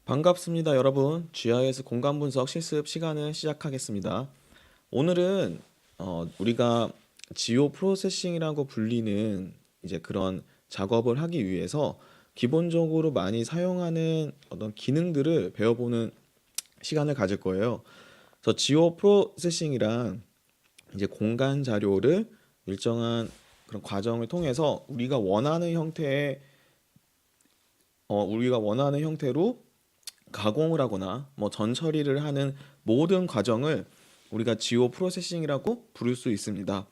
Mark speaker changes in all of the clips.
Speaker 1: 반갑습니다, 여러분. GIS 공간 분석 실습 시간을 시작하겠습니다. 오늘은 우리가 지오 프로세싱이라고 불리는 이제 그런 작업을 하기 위해서 기본적으로 많이 사용하는 어떤 기능들을 배워보는 시간을 가질 거예요. 그래서 지오 프로세싱이란 이제 공간 자료를 일정한 그런 과정을 통해서 우리가 원하는 형태로 가공을 하거나 뭐 전처리를 하는 모든 과정을 우리가 지오 프로세싱이라고 부를 수 있습니다.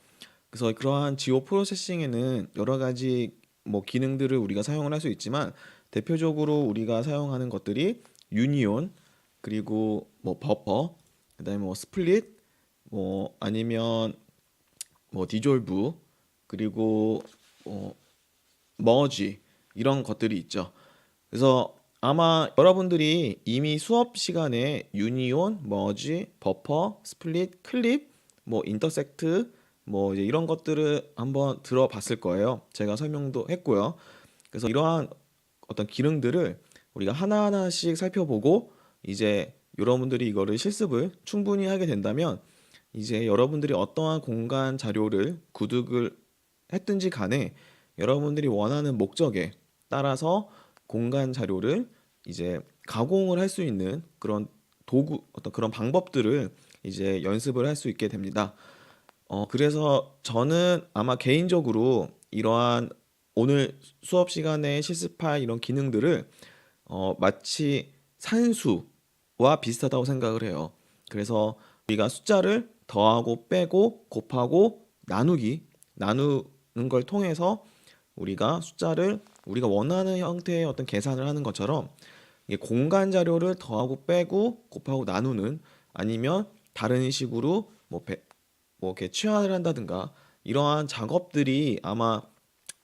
Speaker 1: 그래서 그러한 지오 프로세싱에는 여러 가지 뭐 기능들을 우리가 사용을 할 수 있지만 대표적으로 우리가 사용하는 것들이 유니온, 그리고 뭐 버퍼, 그다음에 뭐 스플릿, 뭐 아니면 뭐 디졸브, 그리고 뭐 머지, 이런 것들이 있죠. 그래서 아마 여러분들이 이미 수업 시간에 유니온, 머지, 버퍼, 스플릿, 클립, 뭐 인터섹트, 뭐 이제 이런 것들을 한번 들어봤을 거예요. 제가 설명도 했고요. 그래서 이러한 어떤 기능들을 우리가 하나하나씩 살펴보고 이제 여러분들이 이거를 실습을 충분히 하게 된다면 이제 여러분들이 어떠한 공간 자료를 구득을 했든지 간에 여러분들이 원하는 목적에 따라서 공간 자료를 이제 가공을 할 수 있는 그런 도구, 어떤 그런 방법들을 이제 연습을 할 수 있게 됩니다. 그래서 저는 아마 개인적으로 이러한 오늘 수업 시간에 실습할 이런 기능들을 마치 산수와 비슷하다고 생각을 해요. 그래서 우리가 숫자를 더하고 빼고 곱하고 나누는 걸 통해서 우리가 숫자를 우리가 원하는 형태의 어떤 계산을 하는 것처럼 이게 공간 자료를 더하고 빼고 곱하고 나누는, 아니면 다른 식으로 뭐 이렇게 치환을 한다든가 이러한 작업들이 아마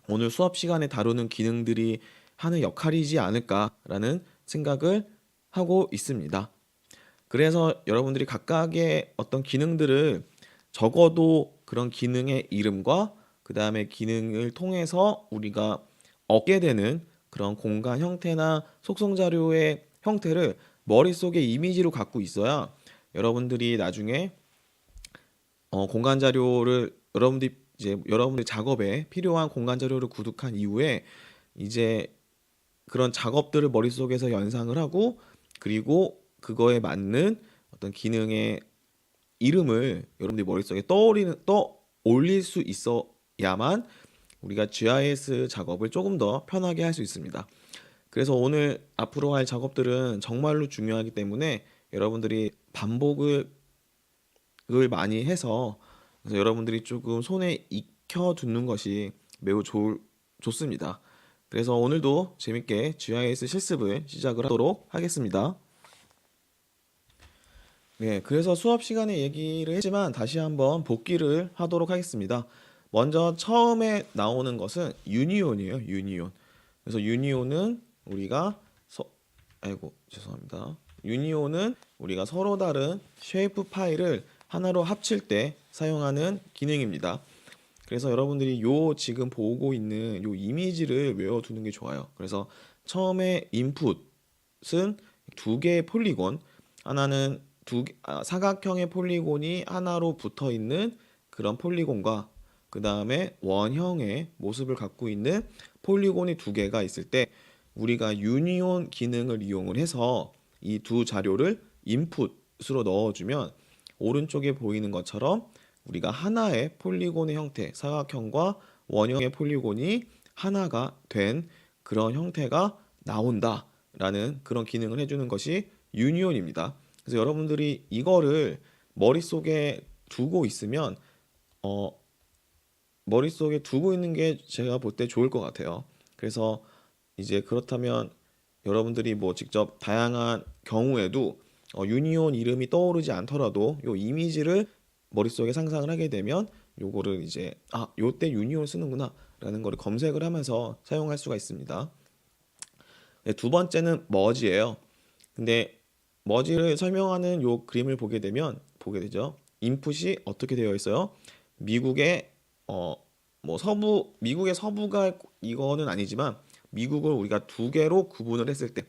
Speaker 1: 오늘 수업 시간에 다루는 기능들이 하는 역할이지 않을까라는 생각을 하고 있습니다. 그래서 여러분들이 각각의 어떤 기능들을 적어도 그런 기능의 이름과 그 다음에 기능을 통해서 우리가 얻게 되는 그런 공간 형태나 속성 자료의 형태를 머릿속에 이미지로 갖고 있어야 여러분들이 나중에 공간 자료를 여러분들 작업에 필요한 공간 자료를 구독한 이후에 이제 그런 작업들을 머릿속에서 연상을 하고, 그리고 그거에 맞는 어떤 기능의 이름을 여러분들이 머릿속에 떠올릴 수 있어야만 우리가 GIS 작업을 조금 더 편하게 할 수 있습니다. 그래서 오늘 앞으로 할 작업들은 정말로 중요하기 때문에 여러분들이 반복을 많이 해서, 그래서 여러분들이 조금 손에 익혀두는 것이 매우 좋습니다. 그래서 오늘도 재밌게 GIS 실습을 시작을 하도록 하겠습니다. 네, 그래서 수업 시간에 얘기를 했지만 다시 한번 복기를 하도록 하겠습니다. 먼저 처음에 나오는 것은 유니온이에요. 유니온. 그래서 유니온은 우리가 아이고 죄송합니다. 유니온은 우리가 서로 다른 쉐이프 파일을 하나로 합칠 때 사용하는 기능입니다. 그래서 여러분들이 요 지금 보고 있는 요 이미지를 외워두는 게 좋아요. 그래서 처음에 인풋은 두 개의 폴리곤, 하나는 사각형의 폴리곤이 하나로 붙어 있는 그런 폴리곤과 그 다음에 원형의 모습을 갖고 있는 폴리곤이 두 개가 있을 때 우리가 유니온 기능을 이용을 해서 이 두 자료를 인풋으로 넣어주면 오른쪽에 보이는 것처럼 우리가 하나의 폴리곤의 형태, 사각형과 원형의 폴리곤이 하나가 된 그런 형태가 나온다라는 그런 기능을 해주는 것이 유니온입니다. 그래서 여러분들이 이거를 머릿속에 두고 있으면 어, 머릿속에 두고 있는 게 제가 볼 때 좋을 것 같아요. 그래서 이제 그렇다면 여러분들이 뭐 직접 다양한 경우에도 유니온 이름이 떠오르지 않더라도 요 이미지를 머릿속에 상상을 하게 되면 요거를 이제 요때 유니온 쓰는구나 라는 거를 검색을 하면서 사용할 수가 있습니다. 네, 두 번째는 머지예요. 근데 머지를 설명하는 요 그림을 보게 되죠. 인풋이 어떻게 되어 있어요? 미국의 어 뭐 미국의 서부가 이거는 아니지만 미국을 우리가 두 개로 구분을 했을 때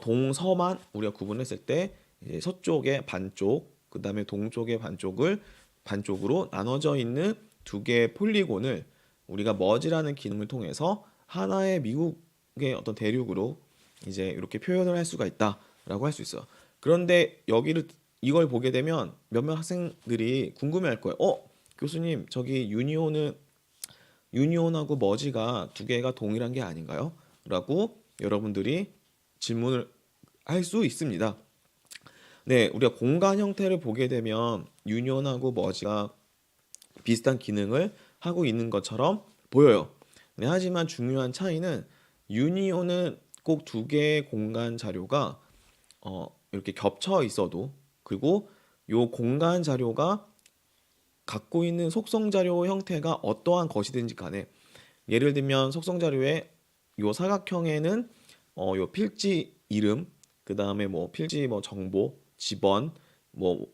Speaker 1: 동서만 우리가 구분했을 때 이제 서쪽의 반쪽, 그다음에 동쪽의 반쪽으로 나눠져 있는 두 개의 폴리곤을 우리가 머지라는 기능을 통해서 하나의 미국의 어떤 대륙으로 이제 이렇게 표현을 할 수가 있다라고 할 수 있어요. 그런데 이걸 보게 되면 몇몇 학생들이 궁금해할 거예요. 교수님, 저기 유니온하고 머지가 두 개가 동일한 게 아닌가요? 라고 여러분들이 질문을 할 수 있습니다. 네, 우리가 공간 형태를 보게 되면 유니온하고 머지가 비슷한 기능을 하고 있는 것처럼 보여요. 네, 하지만 중요한 차이는 유니온은 꼭 두 개의 공간 자료가 이렇게 겹쳐 있어도, 그리고 요 공간 자료가 갖고 있는 속성 자료 형태가 어떠한 것이든지 간에, 예를 들면 속성 자료의 요 사각형에는 요 필지 이름, 그 다음에 뭐 필지 뭐 정보, 지번,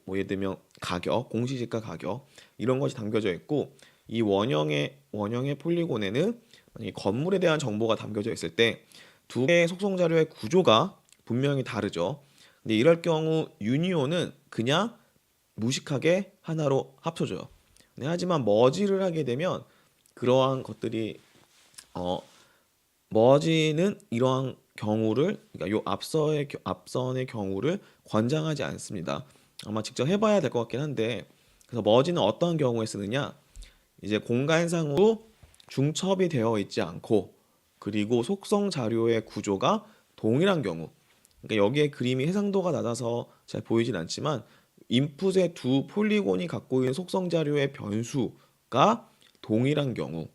Speaker 1: 예를 들면 가격, 공시지가 가격, 이런 것이 담겨져 있고, 이 원형의 폴리곤에는 이 건물에 대한 정보가 담겨져 있을 때 두 개의 속성 자료의 구조가 분명히 다르죠. 근데 이럴 경우 유니온은 그냥 무식하게 하나로 합쳐져요. 네, 하지만 머지를 하게 되면 그러한 것들이 어, 머지는 이러한 경우를, 그러니까 요 앞선의 경우를 권장하지 않습니다. 아마 직접 해봐야 될 것 같긴 한데, 그래서 머지는 어떤 경우에 쓰느냐? 이제 공간상으로 중첩이 되어 있지 않고, 그리고 속성 자료의 구조가 동일한 경우, 그러니까 여기에 그림이 해상도가 낮아서 잘 보이진 않지만 인풋의 두 폴리곤이 갖고 있는 속성 자료의 변수가 동일한 경우,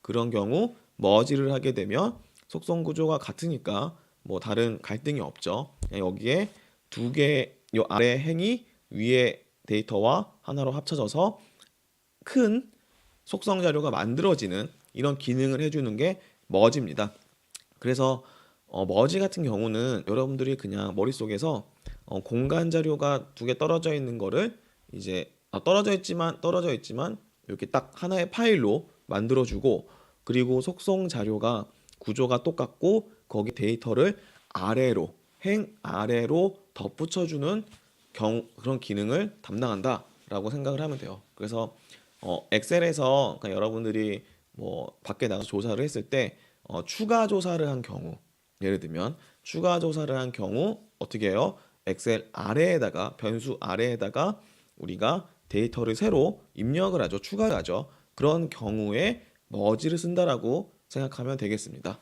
Speaker 1: 그런 경우 머지를 하게 되면 속성 구조가 같으니까 뭐 다른 갈등이 없죠. 그냥 여기에 두 개, 요 아래 행이 위에 데이터와 하나로 합쳐져서 큰 속성 자료가 만들어지는 이런 기능을 해주는 게 머지입니다. 그래서 머지 같은 경우는 여러분들이 그냥 머릿속에서 공간 자료가 두 개 떨어져 있는 거를 이제 떨어져 있지만 이렇게 딱 하나의 파일로 만들어주고, 그리고 속성 자료가 구조가 똑같고 거기 데이터를 행 아래로 덧붙여주는 그런 기능을 담당한다라고 생각을 하면 돼요. 그래서 엑셀에서 그냥 여러분들이 뭐 밖에 나가서 조사를 했을 때 추가 조사를 한 경우, 예를 들면 추가 조사를 한 경우 어떻게 해요? 엑셀 아래에다가, 변수 아래에다가 우리가 데이터를 새로 입력을 하죠. 추가를 하죠. 그런 경우에 머지를 쓴다라고 생각하면 되겠습니다.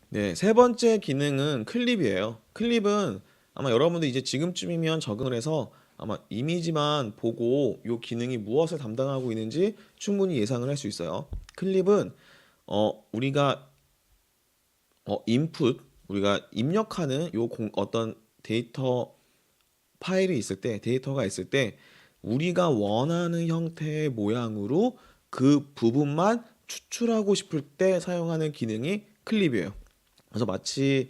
Speaker 1: 네, 세 번째 기능은 클립이에요. 클립은 아마 여러분들 이제 지금쯤이면 적응을 해서 아마 이미지만 보고 이 기능이 무엇을 담당하고 있는지 충분히 예상을 할 수 있어요. 클립은 우리가 우리가 입력하는 어떤 데이터가 있을 때 우리가 원하는 형태의 모양으로 그 부분만 추출하고 싶을 때 사용하는 기능이 클립이에요. 그래서 마치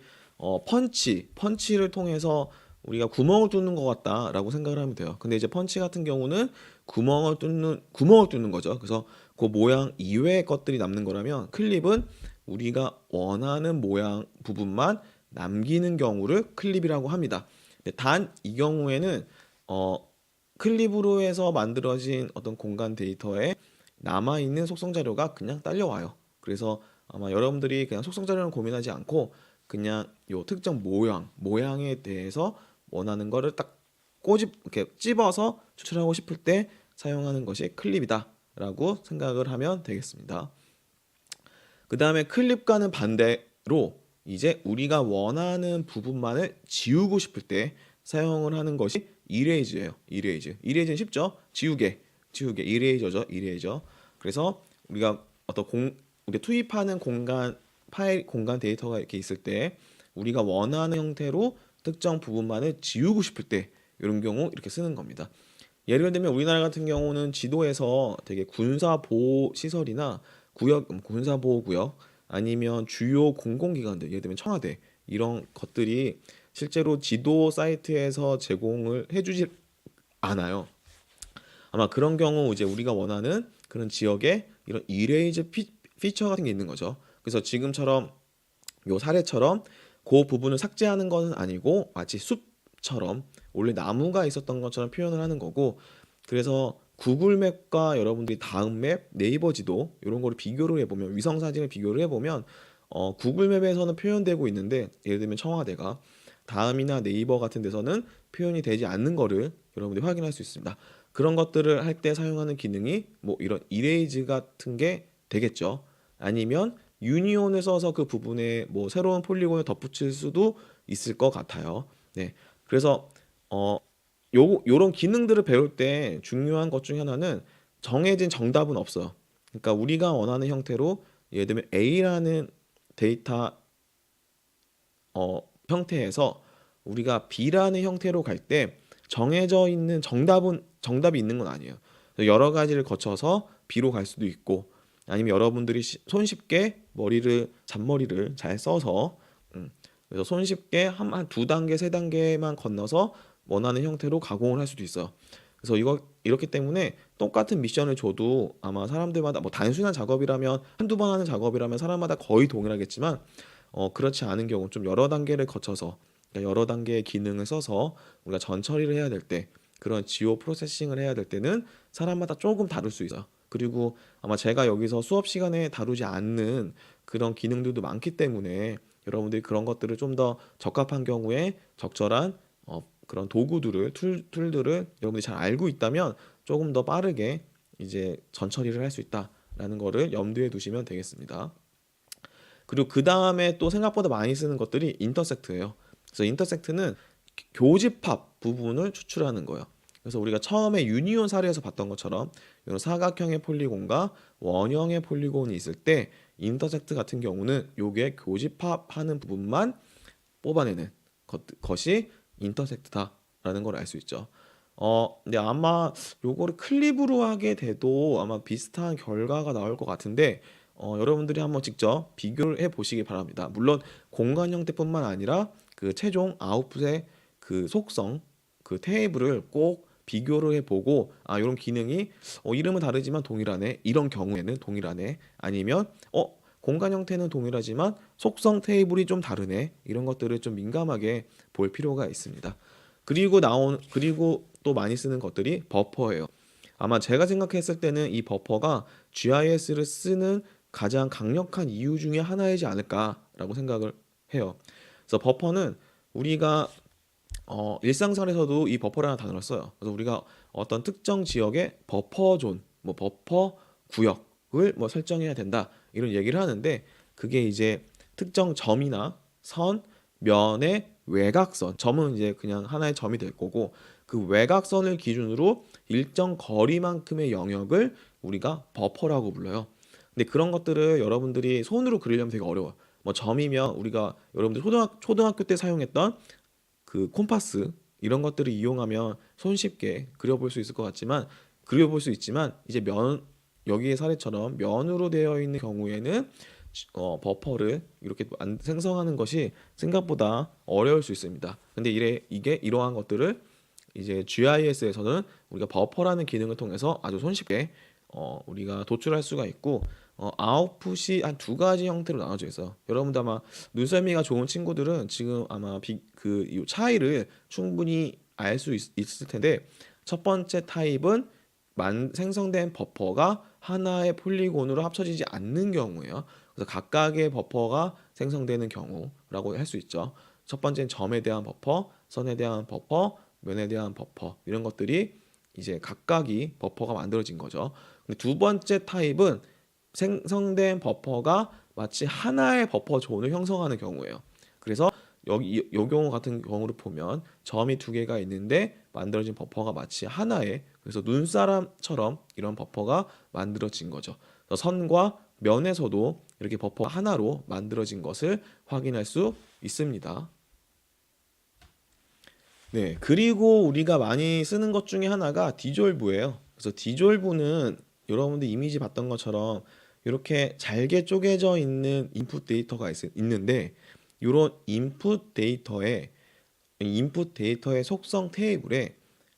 Speaker 1: 펀치를 통해서 우리가 구멍을 뚫는 것 같다라고 생각을 하면 돼요. 근데 이제 펀치 같은 경우는 구멍을 뚫는 거죠. 그래서 그 모양 이외의 것들이 남는 거라면, 클립은 우리가 원하는 모양 부분만 남기는 경우를 클립이라고 합니다. 단 이 경우에는 클립으로 해서 만들어진 어떤 공간 데이터에 남아있는 속성 자료가 그냥 딸려와요. 그래서 아마 여러분들이 그냥 속성 자료는 고민하지 않고 그냥 요 특정 모양에 대해서 원하는 거를 딱 이렇게 찝어서 추출하고 싶을 때 사용하는 것이 클립이다라고 생각을 하면 되겠습니다. 그 다음에 클립과는 반대로 이제 우리가 원하는 부분만을 지우고 싶을 때 사용을 하는 것이 이레이즈예요. 이레이즈는 쉽죠? 지우개, 이레이저죠. 이레이저. 그래서 우리가 우리가 투입하는 공간 데이터가 이렇게 있을 때 우리가 원하는 형태로 특정 부분만을 지우고 싶을 때 이런 경우 이렇게 쓰는 겁니다. 예를 들면 우리나라 같은 경우는 지도에서 되게 군사보호 시설이나 군사보호구역, 아니면 주요 공공기관들, 예를 들면 청와대, 이런 것들이 실제로 지도 사이트에서 제공을 해주지 않아요. 아마 그런 경우 이제 우리가 원하는 그런 지역에 이런 이레이즈 피처 같은 게 있는 거죠. 그래서 지금처럼 요 사례처럼 그 부분을 삭제하는 것은 아니고 마치 숲처럼 원래 나무가 있었던 것처럼 표현을 하는 거고, 그래서 구글 맵과 여러분들이 다음 맵, 네이버 지도 이런 거를 비교를 해보면, 위성 사진을 비교를 해보면 구글 맵에서는 표현되고 있는데, 예를 들면 청와대가, 다음이나 네이버 같은 데서는 표현이 되지 않는 거를 여러분들이 확인할 수 있습니다. 그런 것들을 할 때 사용하는 기능이 뭐 이런 이레이즈 같은 게 되겠죠. 아니면 유니온을 써서 그 부분에 뭐 새로운 폴리곤을 덧붙일 수도 있을 것 같아요. 네. 그래서 어 요런 기능들을 배울 때 중요한 것 중에 하나는 정해진 정답은 없어요. 그러니까 우리가 원하는 형태로, 예를 들면 A라는 데이터 형태에서 우리가 B라는 형태로 갈 때 정해져 있는 정답이 있는 건 아니에요. 여러 가지를 거쳐서 B로 갈 수도 있고, 아니면 여러분들이 손쉽게 잔머리를 잘 써서 그래서 손쉽게 한 두 단계, 세 단계만 건너서 원하는 형태로 가공을 할 수도 있어요. 그래서 이렇기 때문에 똑같은 미션을 줘도 아마 사람들마다, 뭐 단순한 작업이라면, 한두 번 하는 작업이라면 사람마다 거의 동일하겠지만, 그렇지 않은 경우, 좀 여러 단계를 거쳐서, 그러니까 여러 단계의 기능을 써서 우리가 전 처리를 해야 될 때, 그런 지오 프로세싱을 해야 될 때는 사람마다 조금 다를 수 있어요. 그리고 아마 제가 여기서 수업 시간에 다루지 않는 그런 기능들도 많기 때문에, 여러분들이 그런 것들을 좀 더 적합한 경우에 적절한 그런 도구들을, 툴들을 여러분들이 잘 알고 있다면 조금 더 빠르게 이제 전 처리를 할 수 있다라는 거를 염두에 두시면 되겠습니다. 그리고 그 다음에 또 생각보다 많이 쓰는 것들이 인터섹트예요. 그래서 인터섹트는 교집합 부분을 추출하는 거예요. 그래서 우리가 처음에 유니온 사례에서 봤던 것처럼 이런 사각형의 폴리곤과 원형의 폴리곤이 있을 때, 인터섹트 같은 경우는 요게 교집합하는 부분만 뽑아내는 것이 인터섹트다라는 걸 알 수 있죠. 근데 아마 요거를 클립으로 하게 돼도 아마 비슷한 결과가 나올 것 같은데, 여러분들이 한번 직접 비교를 해 보시기 바랍니다. 물론 공간 형태뿐만 아니라 그 최종 아웃풋의 그 속성, 그 테이블을 꼭 비교를 해보고, 아, 이런 기능이 이름은 다르지만 동일하네, 이런 경우에는 동일하네, 아니면 공간 형태는 동일하지만 속성 테이블이 좀 다르네, 이런 것들을 좀 민감하게 볼 필요가 있습니다. 그리고 또 많이 쓰는 것들이 버퍼예요. 아마 제가 생각했을 때는 이 버퍼가 GIS를 쓰는 가장 강력한 이유 중에 하나이지 않을까라고 생각을 해요. 그래서 버퍼는 우리가 일상생활에서도 이 버퍼라는 단어를 써요. 그래서 우리가 어떤 특정 지역의 버퍼존, 뭐 버퍼 구역을 뭐 설정해야 된다, 이런 얘기를 하는데, 그게 이제 특정 점이나 선, 면의 외곽선, 점은 이제 그냥 하나의 점이 될 거고, 그 외곽선을 기준으로 일정 거리만큼의 영역을 우리가 버퍼라고 불러요. 근데 그런 것들을 여러분들이 손으로 그리려면 되게 어려워요. 뭐 점이면 우리가 여러분들 초등학교 때 사용했던 그 콤파스, 이런 것들을 이용하면 손쉽게 그려볼 수 있지만 이제 여기의 사례처럼 면으로 되어 있는 경우에는 버퍼를 이렇게 생성하는 것이 생각보다 어려울 수 있습니다. 근데 이게 이러한 것들을 이제 GIS에서는 우리가 버퍼라는 기능을 통해서 아주 손쉽게 우리가 도출할 수가 있고, 아웃풋이 한 두 가지 형태로 나눠져 있어요. 여러분도 아마 눈썰미가 좋은 친구들은 지금 아마 이 차이를 충분히 알 수 있을 텐데, 첫 번째 타입은 생성된 버퍼가 하나의 폴리곤으로 합쳐지지 않는 경우예요. 그래서 각각의 버퍼가 생성되는 경우라고 할 수 있죠. 첫 번째는 점에 대한 버퍼, 선에 대한 버퍼, 면에 대한 버퍼, 이런 것들이 이제 각각이 버퍼가 만들어진 거죠. 근데 두 번째 타입은 생성된 버퍼가 마치 하나의 버퍼 존을 형성하는 경우예요. 그래서 요 경우 같은 경우를 보면 점이 두 개가 있는데 만들어진 버퍼가 마치 하나의, 그래서 눈사람처럼 이런 버퍼가 만들어진 거죠. 그래서 선과 면에서도 이렇게 버퍼가 하나로 만들어진 것을 확인할 수 있습니다. 네, 그리고 우리가 많이 쓰는 것 중에 하나가 디졸브예요. 그래서 디졸브는 여러분들 이미지 봤던 것처럼 이렇게 잘게 쪼개져 있는 인풋 데이터가 있는데, 이런 인풋 데이터의 속성 테이블에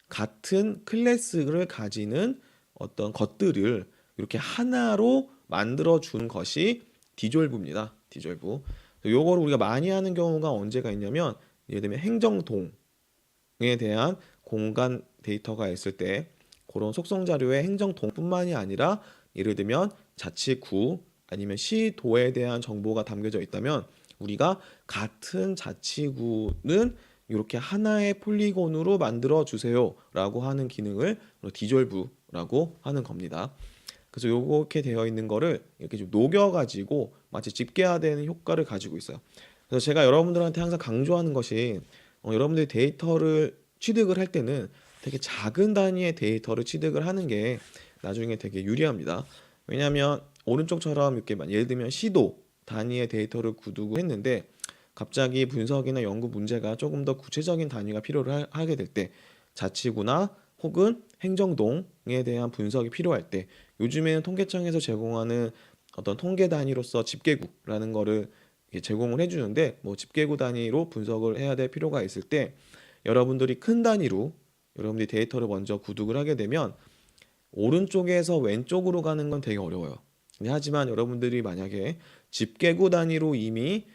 Speaker 1: 같은 클래스를 가지는 어떤 것들을 이렇게 하나로 만들어 준 것이 디졸브입니다. 디졸브. 요거를 우리가 많이 하는 경우가 언제가 있냐면 예를 들면 행정동에 대한 공간 데이터가 있을 때 그런 속성 자료에 행정동뿐만이 아니라 예를 들면 자치구 아니면 시도에 대한 정보가 담겨져 있다면 우리가 같은 자치구는 이렇게 하나의 폴리곤으로 만들어 주세요라고 하는 기능을 디졸브라고 하는 겁니다. 그래서 요렇게 되어 있는 거를 이렇게 좀 녹여가지고 마치 집계화되는 효과를 가지고 있어요. 그래서 제가 여러분들한테 항상 강조하는 것이 여러분들이 데이터를 취득을 할 때는 되게 작은 단위의 데이터를 취득을 하는 게 나중에 되게 유리합니다. 왜냐하면 오른쪽처럼 이렇게 예를 들면 시도 단위의 데이터를 구독을 했는데 갑자기 분석이나 연구 문제가 조금 더 구체적인 단위가 필요를 하게 될 때 자치구나 혹은 행정동에 대한 분석이 필요할 때 요즘에는 통계청에서 제공하는 어떤 통계 단위로서 집계구라는 거를 제공을 해주는데 뭐 집계구 단위로 분석을 해야 될 필요가 있을 때 여러분들이 큰 단위로 여러분들이 데이터를 먼저 구독을 하게 되면 오른쪽에서 왼쪽으로 가는 건 되게 어려워요. 하지만 여러분들이 만약에 집계구 단위로 이미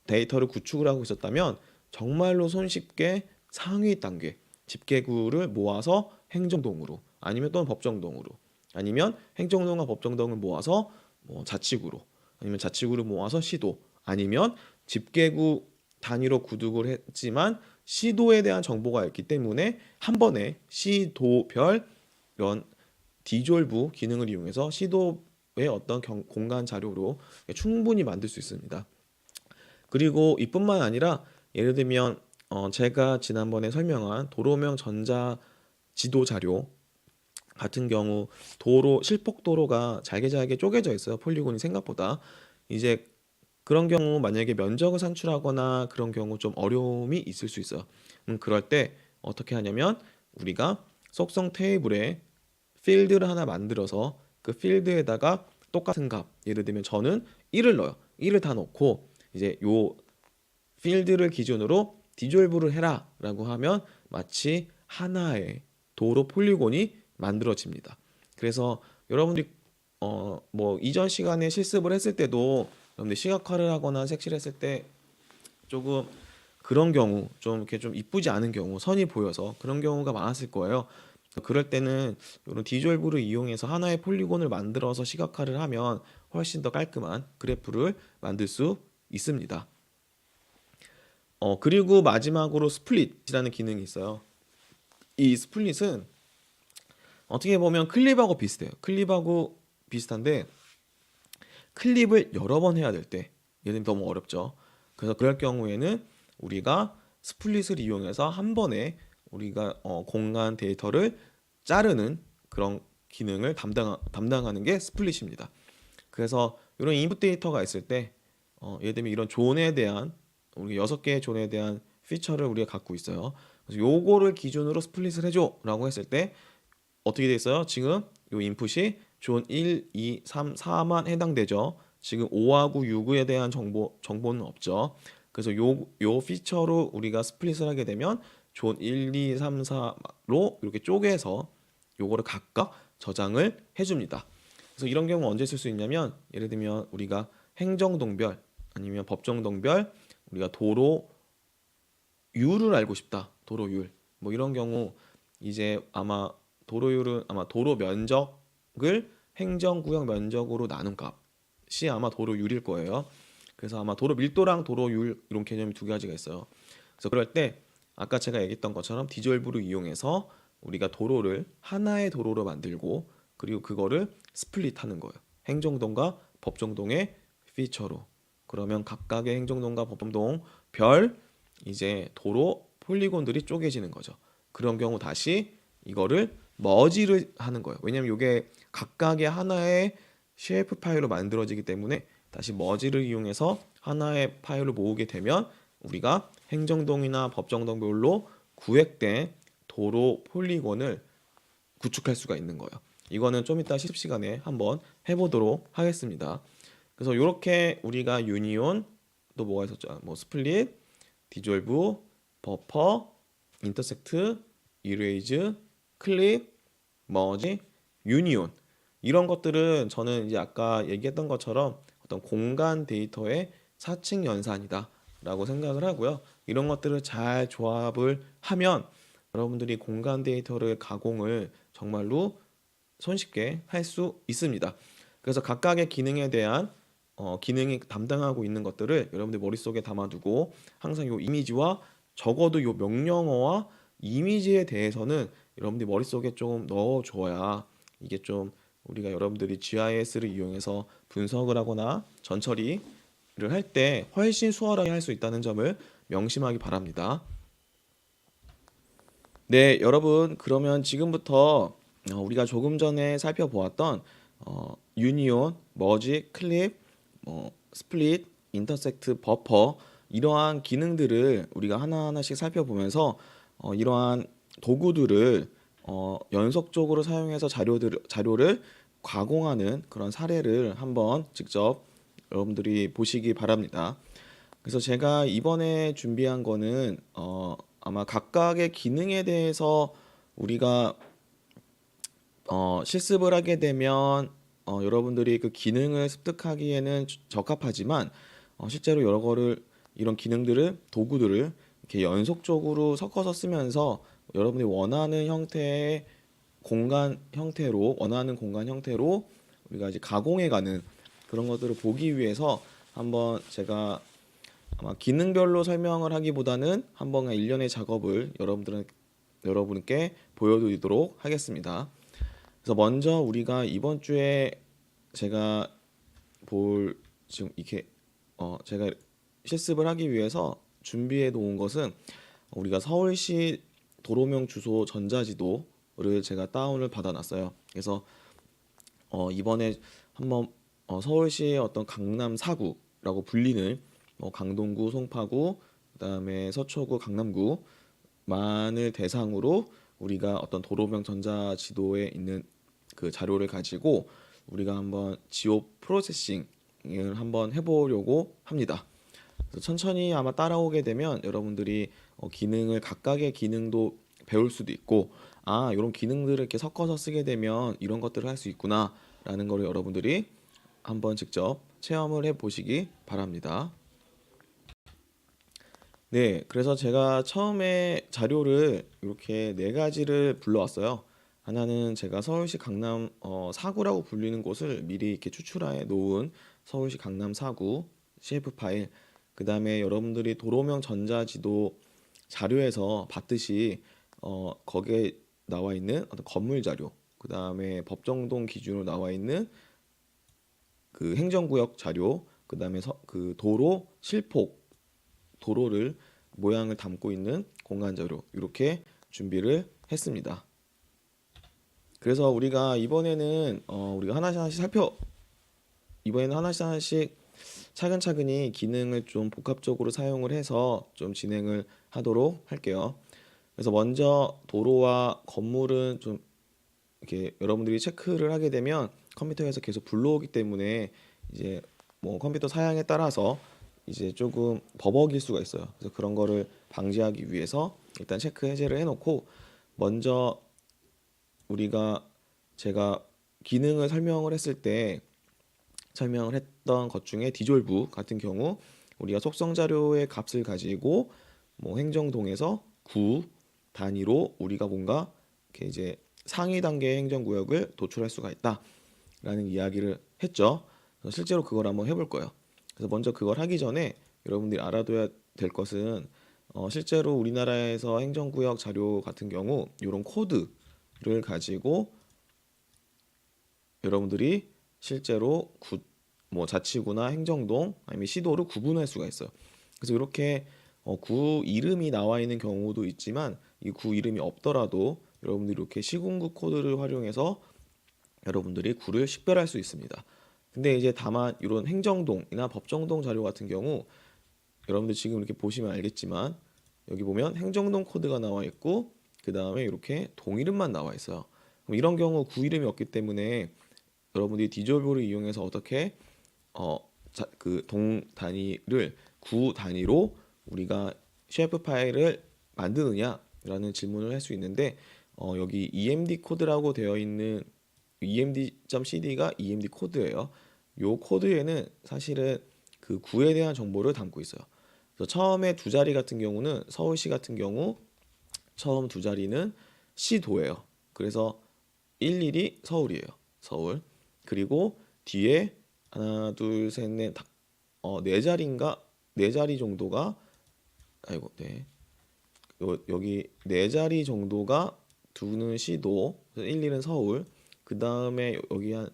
Speaker 1: 데이터를 구축을 하고 있었다면 정말로 손쉽게 상위 단계 집계구를 모아서 행정동으로 아니면 또는 법정동으로 아니면 행정동과 법정동을 모아서 뭐 자치구로 아니면 자치구를 모아서 시도 아니면 집계구 단위로 구독을 했지만 시도에 대한 정보가 있기 때문에 한 번에 시도별 이런 디졸브 기능을 이용해서 시도의 어떤 공간 자료로 충분히 만들 수 있습니다. 그리고 이뿐만 아니라 예를 들면 제가 지난번에 설명한 도로명 전자 지도 자료 같은 경우 도로 실폭도로가 잘게 잘게 쪼개져 있어요. 폴리곤이 생각보다. 이제 그런 경우 만약에 면적을 산출하거나 그런 경우 좀 어려움이 있을 수 있어요. 그럴 때 어떻게 하냐면 우리가 속성 테이블에 필드를 하나 만들어서 그 필드에다가 똑같은 값 예를 들면 저는 1을 넣어요. 1을 다 넣고 이제 요 필드를 기준으로 디졸브를 해라 라고 하면 마치 하나의 도로 폴리곤이 만들어집니다. 그래서 여러분들이 뭐 이전 시간에 실습을 했을 때도 여러분들 시각화를 하거나 색칠을 했을 때 조금 그런 경우 좀 이렇게 좀 이쁘지 않은 경우 선이 보여서 그런 경우가 많았을 거예요. 그럴 때는 이런 디졸브를 이용해서 하나의 폴리곤을 만들어서 시각화를 하면 훨씬 더 깔끔한 그래프를 만들 수 있습니다. 그리고 마지막으로 스플릿이라는 기능이 있어요. 이 스플릿은 어떻게 보면 클립하고 비슷해요. 클립하고 비슷한데 클립을 여러 번 해야 될 때 얘는 너무 어렵죠. 그래서 그럴 경우에는 우리가 스플릿을 이용해서 한 번에 우리가 공간 데이터를 자르는 그런 기능을 담당하는 게 스플릿입니다. 그래서 이런 인풋 데이터가 있을 때 예를 들면 이런 존에 대한 우리 6개의 존에 대한 피처를 우리가 갖고 있어요. 그래서 요거를 기준으로 스플릿을 해줘라고 했을 때 어떻게 돼 있어요? 지금 요 인풋이 존 1, 2, 3, 4만 해당되죠. 지금 5하고 6에 대한 정보는 없죠. 그래서 요 피처로 우리가 스플릿을 하게 되면 존 1, 2, 3, 4로 이렇게 쪼개서 요거를 각각 저장을 해줍니다. 그래서 이런 경우 언제 쓸 수 있냐면 예를 들면 우리가 행정동별 아니면 법정동별 우리가 도로율을 알고 싶다. 도로율 뭐 이런 경우 이제 아마 도로율은 아마 도로 면적을 행정구역 면적으로 나눈 값이 아마 도로율일 거예요. 그래서 아마 도로 밀도랑 도로율 이런 개념이 두 가지가 있어요. 그래서 그럴 때 아까 제가 얘기했던 것처럼 디졸브를 이용해서 우리가 도로를 하나의 도로로 만들고 그리고 그거를 스플릿하는 거예요. 행정동과 법정동의 피처로. 그러면 각각의 행정동과 법정동 별 이제 도로 폴리곤들이 쪼개지는 거죠. 그런 경우 다시 이거를 머지를 하는 거예요. 왜냐면 이게 각각의 하나의 쉐이프 파일로 만들어지기 때문에 다시 머지를 이용해서 하나의 파일로 모으게 되면 우리가 행정동이나 법정동별로 구획된 도로 폴리곤을 구축할 수가 있는 거예요. 이거는 좀 이따 실습 시간에 한번 해보도록 하겠습니다. 그래서 이렇게 우리가 유니온 또 뭐가 있었죠? 뭐 스플릿, 디졸브, 버퍼, 인터섹트, 이레이즈, 클립, 머지, 유니온 이런 것들은 저는 이제 아까 얘기했던 것처럼 어떤 공간 데이터의 사칙 연산이다라고 생각을 하고요. 이런 것들을 잘 조합을 하면 여러분들이 공간 데이터를 가공을 정말로 손쉽게 할 수 있습니다. 그래서 각각의 기능에 대한 기능이 담당하고 있는 것들을 여러분들 머릿속에 담아두고 항상 요 이미지와 적어도 요 명령어와 이미지에 대해서는 여러분들이 머릿속에 좀 넣어줘야 이게 좀 우리가 여러분들이 GIS를 이용해서 분석을 하거나 전처리를 할 때 훨씬 수월하게 할 수 있다는 점을 명심하기 바랍니다. 네, 여러분, 그러면 지금부터 우리가 조금 전에 살펴보았던 유니온, 머지, 클립, 스플릿, 인터섹트, 버퍼 이러한 기능들을 우리가 하나하나씩 살펴보면서 이러한 도구들을 연속적으로 사용해서 자료를 가공하는 그런 사례를 한번 직접 여러분들이 보시기 바랍니다. 그래서 제가 이번에 준비한 거는 아마 각각의 기능에 대해서 우리가 실습을 하게 되면 여러분들이 그 기능을 습득하기에는 적합하지만 실제로 여러 거를 이런 기능들을 도구들을 이렇게 연속적으로 섞어서 쓰면서 여러분이 원하는 형태의 원하는 공간 형태로 우리가 이제 가공해가는 그런 것들을 보기 위해서 한번 제가 아마 기능별로 설명을 하기보다는 한번 그냥 일련의 작업을 여러분께 보여드리도록 하겠습니다. 그래서 먼저 우리가 이번 주에 제가 지금 이렇게 제가 실습을 하기 위해서 준비해 놓은 것은 우리가 서울시 도로명 주소 전자지도를 제가 다운을 받아놨어요. 그래서 이번에 한번 서울시의 어떤 강남 4구라고 불리는 강동구, 송파구, 그다음에 서초구, 강남구만을 대상으로 우리가 어떤 도로명 전자지도에 있는 그 자료를 가지고 우리가 한번 지오 프로세싱을 한번 해보려고 합니다. 그래서 천천히 아마 따라오게 되면 여러분들이 각각의 기능도 배울 수도 있고 이런 기능들을 이렇게 섞어서 쓰게 되면 이런 것들을 할 수 있구나라는 거를 여러분들이 한번 직접 체험을 해보시기 바랍니다. 네, 그래서 제가 처음에 자료를 이렇게 네 가지를 불러왔어요. 하나는 제가 서울시 강남 4구라고 불리는 곳을 미리 이렇게 추출해 놓은 서울시 강남 4구 CF 파일. 그 다음에 여러분들이 도로명 전자지도 자료에서 봤듯이 거기에 나와 있는 어떤 건물 자료, 그 다음에 법정동 기준으로 나와 있는 그 행정구역 자료, 그 다음에 그 도로 실폭 도로를 모양을 담고 있는 공간 자료 이렇게 준비를 했습니다. 그래서 우리가 이번에는 하나씩 하나씩 차근차근히 기능을 좀 복합적으로 사용을 해서 좀 진행을 하도록 할게요. 그래서 먼저 도로와 건물은 좀 이렇게 여러분들이 체크를 하게 되면 컴퓨터에서 계속 불러오기 때문에 이제 뭐 컴퓨터 사양에 따라서 이제 조금 버벅일 수가 있어요. 그래서 그런 거를 방지하기 위해서 일단 체크 해제를 해놓고 먼저 제가 기능을 설명을 했던 것 중에 디졸브 같은 경우 우리가 속성 자료의 값을 가지고 뭐 행정동에서 구 단위로 우리가 뭔가 이렇게 이제 상위 단계의 행정구역을 도출할 수가 있다라는 이야기를 했죠. 그래서 실제로 그걸 한번 해볼 거예요. 그래서 먼저 그걸 하기 전에 여러분들이 알아둬야 될 것은 실제로 우리나라에서 행정구역 자료 같은 경우 이런 코드를 가지고 여러분들이 실제로 뭐 자치구나 행정동 아니면 시도를 구분할 수가 있어요. 그래서 이렇게 구 이름이 나와 있는 경우도 있지만 이 구 이름이 없더라도 여러분들이 이렇게 시군구 코드를 활용해서 여러분들이 구를 식별할 수 있습니다. 근데 이제 다만 이런 행정동이나 법정동 자료 같은 경우 여러분들 지금 이렇게 보시면 알겠지만 여기 보면 행정동 코드가 나와 있고 그 다음에 이렇게 동 이름만 나와 있어요. 그럼 이런 경우 구 이름이 없기 때문에 여러분들이 디졸브를 이용해서 어떻게 그 동 단위를 구 단위로 우리가 쉐프 파일을 만드느냐라는 질문을 할 수 있는데 여기 EMD 코드라고 되어 있는 emd.cd가 EMD 코드예요. 요 코드에는 사실은 그 구에 대한 정보를 담고 있어요. 그래서 처음에 두 자리 같은 경우는 서울시 같은 경우 처음 두 자리는 시도예요. 그래서 11이 서울이에요. 서울. 그리고 뒤에 하나, 둘, 셋, 넷, 네 자리인가? 네 자리 정도가 아이고, 네. 여기 네 자리 정도가 두는 시도, 1, 2는 서울. 그 다음에 여기 한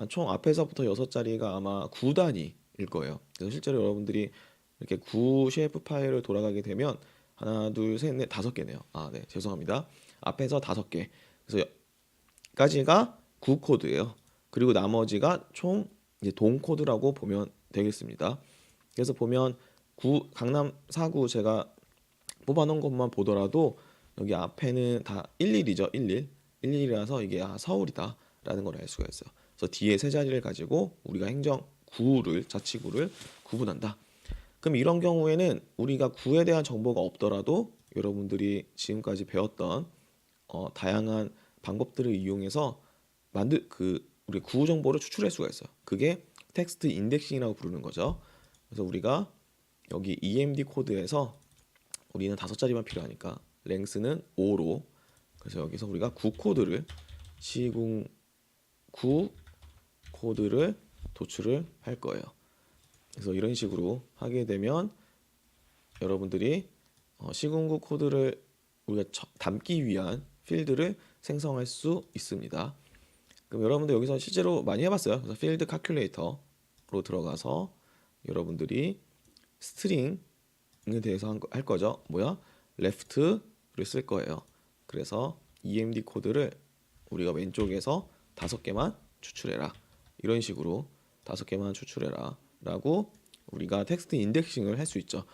Speaker 1: 총 앞에서부터 여섯 자리가 아마 9단위일 거예요. 그래서 실제로 여러분들이 이렇게 9 쉐이프 파일을 돌아가게 되면 하나, 둘, 셋, 넷, 다섯 개네요. 아, 네, 죄송합니다. 앞에서 다섯 개. 그래서 여기까지가 9 코드예요. 그리고 나머지가 총 이제 동 코드라고 보면 되겠습니다. 그래서 보면 강남 4구 제가 뽑아놓은 것만 보더라도 여기 앞에는 다 11이죠. 11. 11이라서 이게 서울이다라는 걸 알 수가 있어요. 그래서 뒤에 세 자리를 가지고 우리가 행정구를 자치구를 구분한다. 그럼 이런 경우에는 우리가 구에 대한 정보가 없더라도 여러분들이 지금까지 배웠던 다양한 방법들을 이용해서 우리 구 정보를 추출할 수가 있어요. 그게 텍스트 인덱싱이라고 부르는 거죠. 그래서 우리가 여기 EMD 코드에서 우리는 다섯 자리만 필요하니까 랭스는 5로, 그래서 여기서 우리가 9 코드를 시궁 9 코드를 도출을 할 거예요. 그래서 이런 식으로 하게 되면 여러분들이 시궁9 코드를 우리가 담기 위한 필드를 생성할 수 있습니다. 그럼 여러분들 여기서 실제로 많이 해봤어요. 그래서 필드 칼큘레이터로 들어가서 여러분들이 스트링에 대해서 할 거죠. 뭐야? left를 쓸 거예요. 그래서 EMD 코드를 우리가 왼쪽에서 5개만 추출해라. 이런 식으로 5개만 추출해라 라고 우리가 텍스트 인덱싱을 할 수 있죠.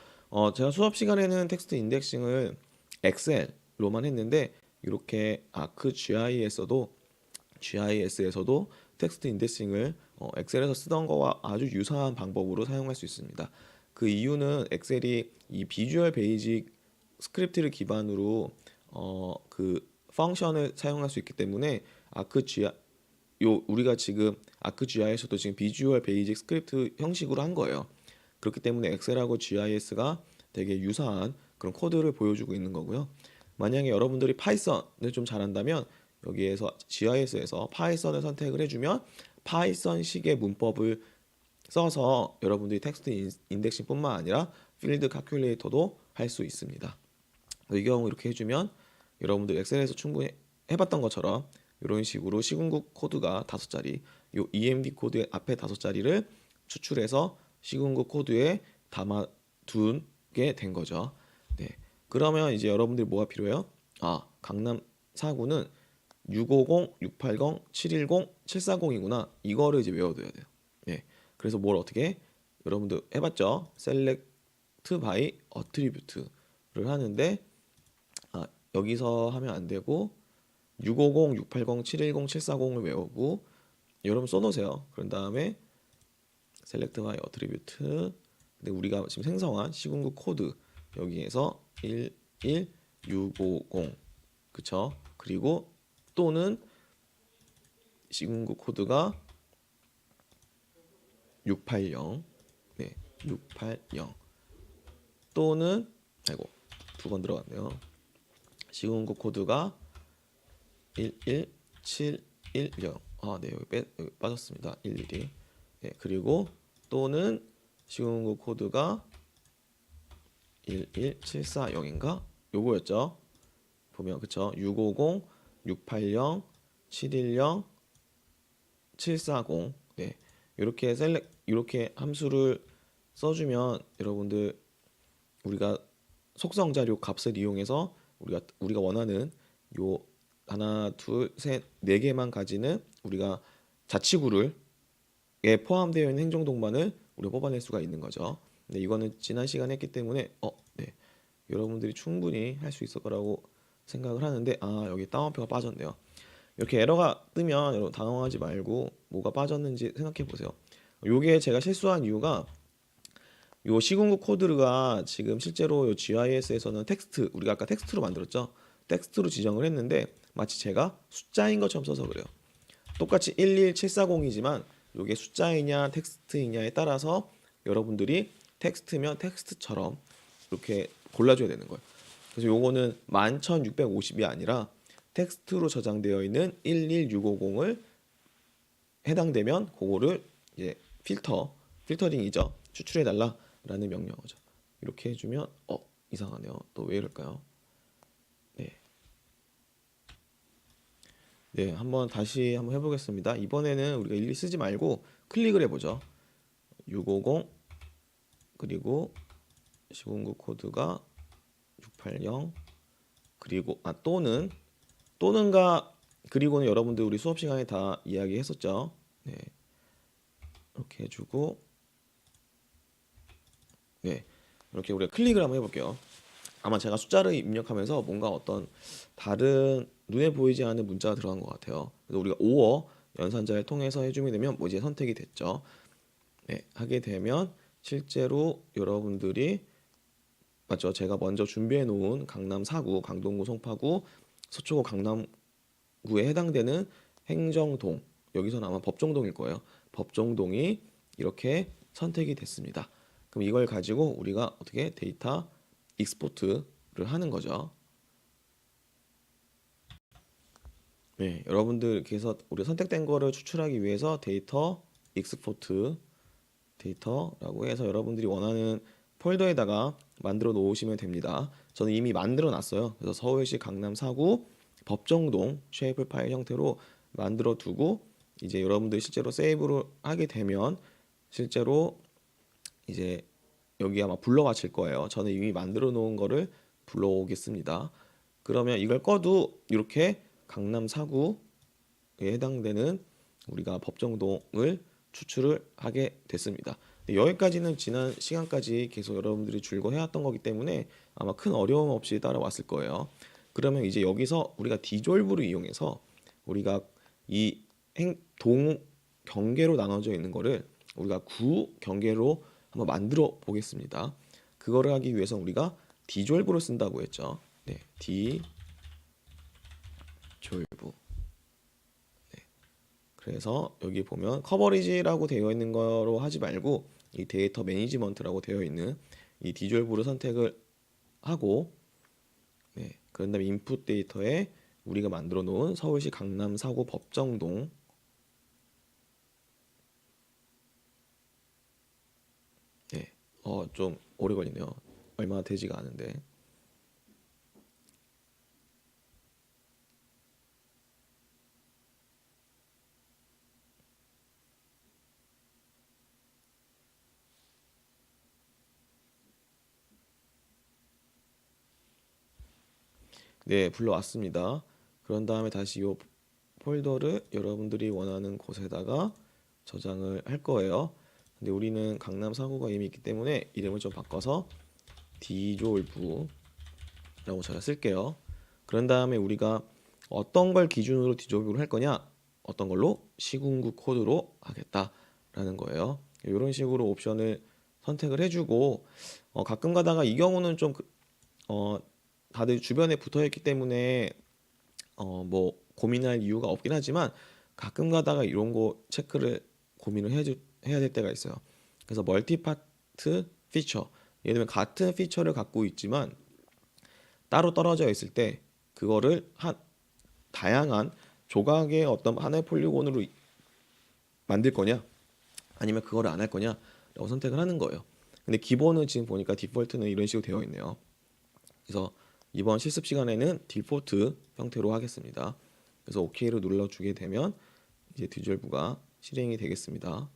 Speaker 1: 제가 수업 시간에는 텍스트 인덱싱을 엑셀로만 했는데 이렇게 GIS에서도 텍스트 인덱싱을 엑셀에서 쓰던 거와 아주 유사한 방법으로 사용할 수 있습니다. 그 이유는 엑셀이 이 비주얼 베이직 스크립트를 기반으로 그 펑션을 사용할 수 있기 때문에 우리가 지금 ArcGIS도 지금 비주얼 베이직 스크립트 형식으로 한 거예요. 그렇기 때문에 엑셀하고 GIS가 되게 유사한 그런 코드를 보여주고 있는 거고요. 만약에 여러분들이 파이썬을 좀 잘한다면 여기에서 GIS에서 파이썬을 선택을 해주면 파이썬식의 문법을 써서 여러분들이 텍스트 인덱싱뿐만 아니라 필드 칼큘레이터도 할 수 있습니다. 이 경우 이렇게 해주면 여러분들 엑셀에서 충분히 해봤던 것처럼 이런 식으로 시궁국 코드가 5자리, 요 EMD 코드의 앞에 5자리를 추출해서 시궁국 코드에 담아두게 된 거죠. 네. 그러면 이제 여러분들이 뭐가 필요해요? 강남 4구는 650, 680, 710, 740이구나. 이거를 이제 외워둬야 돼요. 네. 그래서 뭘 어떻게 여러분들 해봤죠? select by attribute를 하는데 여기서 하면 안 되고 650, 680, 710, 740을 외우고 여러분 써놓으세요. 그런 다음에 select by attribute. 근데 우리가 지금 생성한 시궁국 코드 여기에서 11650 그쵸? 그리고 또는 시궁국 코드가 680 네, 680 또는 두 번 들어갔네요. 시궁국 코드가 11710 네, 여기 빠졌습니다. 11이. 네, 그리고 또는 시궁국 코드가 11740인가? 요거였죠. 보면 그쵸? 650, 680, 710, 740. 네. 이렇게 함수를 써주면 여러분들 우리가 속성 자료 값을 이용해서 우리가 원하는 요 하나, 둘, 셋, 네 개만 가지는 우리가 자치구를 포함되어 있는 행정동반을 우리가 뽑아낼 수가 있는 거죠. 근데 이거는 지난 시간에 했기 때문에 네. 여러분들이 충분히 할 수 있을 거라고 생각을 하는데 여기 다운표가 빠졌네요. 이렇게 에러가 뜨면 여러분 당황하지 말고 뭐가 빠졌는지 생각해 보세요. 요게 제가 실수한 이유가 요 시궁국 코드가 지금 실제로 요 GIS에서는 우리가 아까 텍스트로 만들었죠. 텍스트로 지정을 했는데 마치 제가 숫자인 것처럼 써서 그래요. 똑같이 11740이지만 요게 숫자이냐 텍스트이냐에 따라서 여러분들이 텍스트면 텍스트처럼 이렇게 골라줘야 되는 거예요. 그래서 요거는 11650이 아니라 텍스트로 저장되어 있는 11650을 해당되면 그거를 이제 필터링이죠. 추출해 달라라는 명령어죠. 이렇게 해주면 이상하네요. 또 왜 이럴까요? 네, 네, 다시 한번 해보겠습니다. 이번에는 우리가 일일이 쓰지 말고 클릭을 해보죠. 650 그리고 시공구 코드가 680 그리고 또는가 그리고는 여러분들 우리 수업 시간에 다 이야기했었죠. 네, 이렇게 해주고 네, 이렇게 우리가 클릭을 한번 해볼게요. 아마 제가 숫자를 입력하면서 뭔가 어떤 다른 눈에 보이지 않는 문자가 들어간 것 같아요. 그래서 우리가 5어 연산자를 통해서 해주게 되면 이제 선택이 됐죠. 네, 하게 되면 실제로 여러분들이 맞죠? 제가 먼저 준비해 놓은 강남 4구, 강동구, 송파구, 서초구, 강남구에 해당되는 행정동, 여기서는 아마 법정동일 거예요. 법정동이 이렇게 선택이 됐습니다. 그럼 이걸 가지고 우리가 어떻게 데이터 익스포트를 하는 거죠. 네, 여러분들 이렇게 해서 우리 선택된 거를 추출하기 위해서 데이터 익스포트 데이터라고 해서 여러분들이 원하는 폴더에다가 만들어 놓으시면 됩니다. 저는 이미 만들어 놨어요. 그래서 서울시 강남 4구 법정동 쉐이프 파일 형태로 만들어 두고 이제 여러분들이 실제로 세이브를 하게 되면 실제로 이제 여기 아마 불러와칠 거예요. 저는 이미 만들어 놓은 거를 불러오겠습니다. 그러면 이걸 꺼도 이렇게 강남 4구에 해당되는 우리가 법정동을 추출을 하게 됐습니다. 여기까지는 지난 시간까지 계속 여러분들이 줄거해왔던 거기 때문에 아마 큰 어려움 없이 따라왔을 거예요. 그러면 이제 여기서 우리가 디졸브를 이용해서 우리가 이 동 경계로 나눠져 있는 거를 우리가 구 경계로 한번 만들어 보겠습니다. 그거를 하기 위해서 우리가 디졸브를 쓴다고 했죠. 네, 디졸브. 그래서 여기 보면 커버리지라고 되어 있는 거로 하지 말고 이 데이터 매니지먼트라고 되어 있는 이 디졸브를 선택을 하고 네, 그런 다음에 인풋 데이터에 우리가 만들어 놓은 서울시 강남 4구 법정동 네, 좀 오래 걸리네요. 얼마 되지가 않은데 네, 불러왔습니다. 그런 다음에 다시 이 폴더를 여러분들이 원하는 곳에다가 저장을 할 거예요. 근데 우리는 강남 4구가 이미 있기 때문에 이름을 좀 바꿔서 디졸브라고 제가 쓸게요. 그런 다음에 우리가 어떤 걸 기준으로 디졸브를 할 거냐, 어떤 걸로 시군구 코드로 하겠다라는 거예요. 이런 식으로 옵션을 선택을 해주고 가끔 가다가 이 경우는 좀 다들 주변에 붙어 있기 때문에 뭐 고민할 이유가 없긴 하지만 가끔 가다가 이런 거 체크를 고민을 해야 될 때가 있어요. 그래서 멀티파트 피처, 예를 들면 같은 피처를 갖고 있지만 따로 떨어져 있을 때 그거를 다양한 조각의 어떤 하나의 폴리곤으로 만들 거냐 아니면 그거를 안 할 거냐라고 선택을 하는 거예요. 근데 기본은 지금 보니까 디폴트는 이런 식으로 되어 있네요. 그래서 이번 실습 시간에는 디폴트 형태로 하겠습니다. 그래서 OK를 눌러주게 되면 이제 디졸브가 실행이 되겠습니다.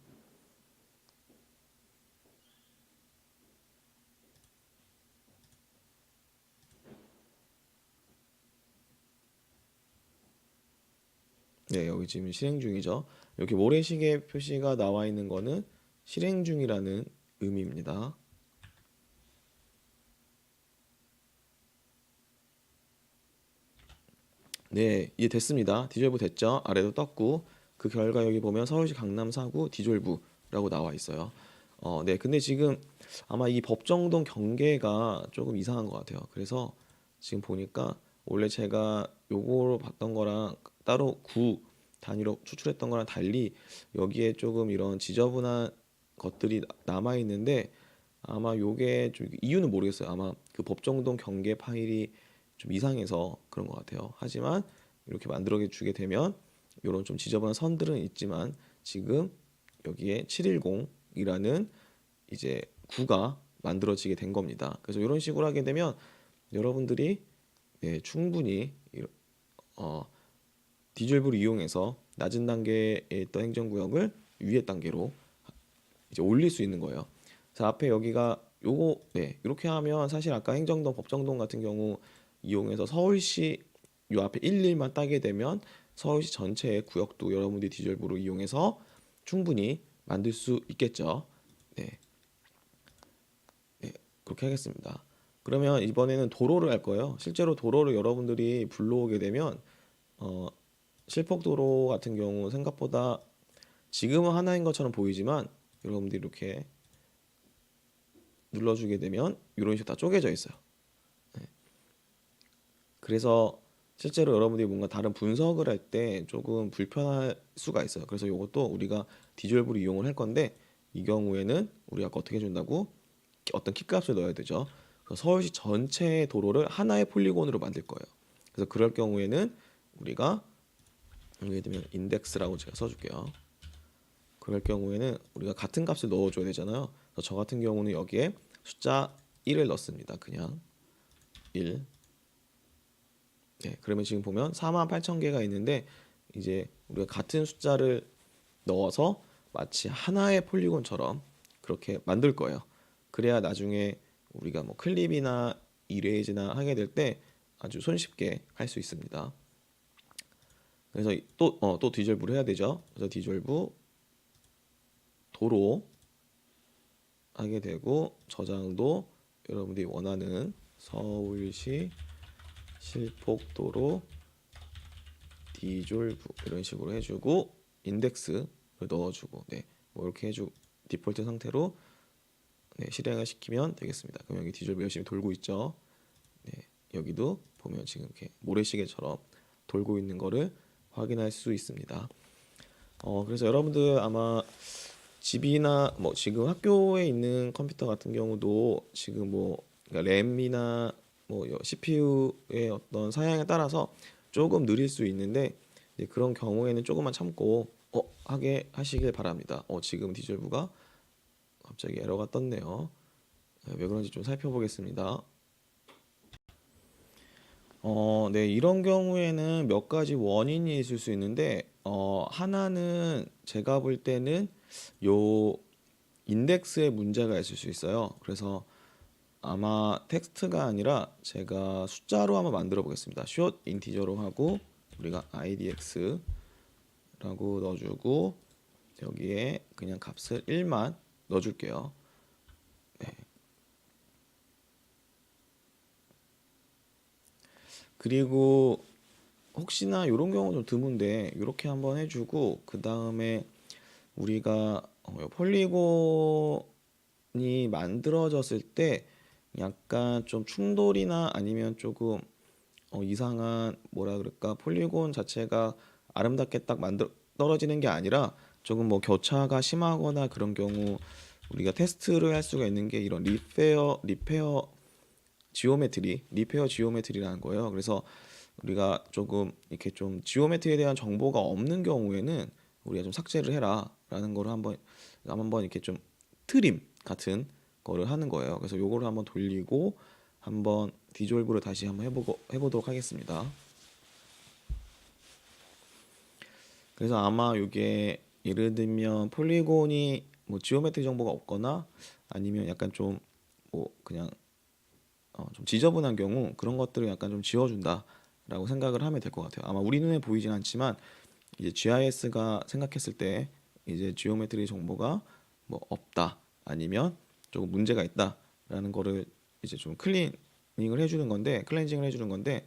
Speaker 1: 네, 여기 지금 실행 중이죠. 이렇게 모래시계 표시가 나와 있는 거는 실행 중이라는 의미입니다. 네, 이제 됐습니다. 디졸브 됐죠? 아래도 떴고 그 결과 여기 보면 서울시 강남 4구 디졸브라고 나와 있어요. 네, 근데 지금 아마 이 법정동 경계가 조금 이상한 것 같아요. 그래서 지금 보니까 원래 제가 요거로 봤던 거랑 따로 구 단위로 추출했던 거랑 달리 여기에 조금 이런 지저분한 것들이 남아 있는데 아마 요게 좀 이유는 모르겠어요. 아마 그 법정동 경계 파일이 좀 이상해서 그런 것 같아요. 하지만 이렇게 만들어 주게 되면 이런 좀 지저분한 선들은 있지만 지금 여기에 710이라는 이제 구가 만들어지게 된 겁니다. 그래서 이런 식으로 하게 되면 여러분들이 충분히 어, 디졸브를 이용해서 낮은 단계에 있던 행정구역을 위의 단계로 이제 올릴 수 있는 거예요. 자, 앞에 여기가 요거 이렇게 하면 사실 아까 행정동, 법정동 같은 경우 이용해서 서울시 요 앞에 11만 따게 되면 서울시 전체의 구역도 여러분들이 디졸브로 이용해서 충분히 만들 수 있겠죠. 네, 그렇게 하겠습니다. 그러면 이번에는 도로를 할 거예요. 실제로 도로를 여러분들이 불러오게 되면 어, 실폭도로 같은 경우 생각보다 지금은 하나인 것처럼 보이지만 여러분들이 이렇게 눌러주게 되면 이런 식으로 다 쪼개져 있어요. 그래서 실제로 여러분들이 뭔가 다른 분석을 할 때 조금 불편할 수가 있어요. 그래서 이것도 우리가 디졸브를 이용을 할 건데 이 경우에는 우리가 어떻게 해준다고 어떤 키값을 넣어야 되죠. 그래서 서울시 전체의 도로를 하나의 폴리곤으로 만들 거예요. 그래서 그럴 경우에는 우리가 예를 들면 인덱스라고 제가 써줄게요. 그럴 경우에는 우리가 같은 값을 넣어줘야 되잖아요. 그래서 저 같은 경우는 여기에 숫자 1을 넣습니다. 그냥 1. 네, 그러면 지금 보면 48,000개가 있는데 이제 우리가 같은 숫자를 넣어서 마치 하나의 폴리곤처럼 그렇게 만들 거예요. 그래야 나중에 우리가 뭐 클립이나 이레이즈나 하게 될 때 아주 손쉽게 할 수 있습니다. 그래서 또 디졸브를 해야 되죠. 그래서 디졸브 도로 하게 되고 저장도 여러분들이 원하는 서울시 실폭도로 디졸브 이런 식으로 해주고 인덱스를 넣어주고 뭐 이렇게 해주고 디폴트 상태로 실행을 시키면 되겠습니다. 그럼 여기 디졸브 열심히 돌고 있죠. 여기도 보면 지금 이렇게 모래시계처럼 돌고 있는 거를 확인할 수 있습니다. 그래서 여러분들 아마 집이나 뭐 지금 학교에 있는 컴퓨터 같은 경우도 지금 뭐 그러니까 램이나 뭐 CPU의 어떤 사양에 따라서 조금 느릴 수 있는데 이제 그런 경우에는 조금만 참고 하게 하시길 바랍니다. 지금 디졸브가 갑자기 에러가 떴네요. 왜 그런지 좀 살펴보겠습니다. 네, 이런 경우에는 몇 가지 원인이 있을 수 있는데, 하나는 제가 볼 때는 요 인덱스에 문제가 있을 수 있어요. 그래서 아마 텍스트가 아니라 제가 숫자로 한번 만들어 보겠습니다. short 인티저로 하고 우리가 idx라고 넣어주고 여기에 그냥 값을 1만 넣어줄게요. 그리고 혹시나 이런 경우 좀 드문데 이렇게 한번 해주고 그 다음에 우리가 폴리곤이 만들어졌을 때 약간 좀 충돌이나 아니면 조금 이상한 뭐라 그럴까 폴리곤 자체가 아름답게 딱 만들 떨어지는 게 아니라 조금 뭐 교차가 심하거나 그런 경우 우리가 테스트를 할 수가 있는 게 이런 리페어 지오메트리라는 거예요. 그래서 우리가 조금 이렇게 좀 지오메트리에 대한 정보가 없는 경우에는 우리가 좀 삭제를 해라라는 거를 한번 이렇게 좀 트림 같은 거를 하는 거예요. 그래서 요거를 한번 돌리고 한번 디졸브를 다시 한번 해보도록 하겠습니다. 그래서 아마 이게 예를 들면 폴리곤이 뭐 지오메트리 정보가 없거나 아니면 약간 좀 뭐 그냥 좀 지저분한 경우 그런 것들을 약간 좀 지워준다라고 생각을 하면 될 것 같아요. 아마 우리 눈에 보이진 않지만 이제 GIS가 생각했을 때 이제 지오메트리 정보가 뭐 없다 아니면 조금 문제가 있다라는 거를 이제 좀 클리닝을 해주는 건데 클렌징을 해주는 건데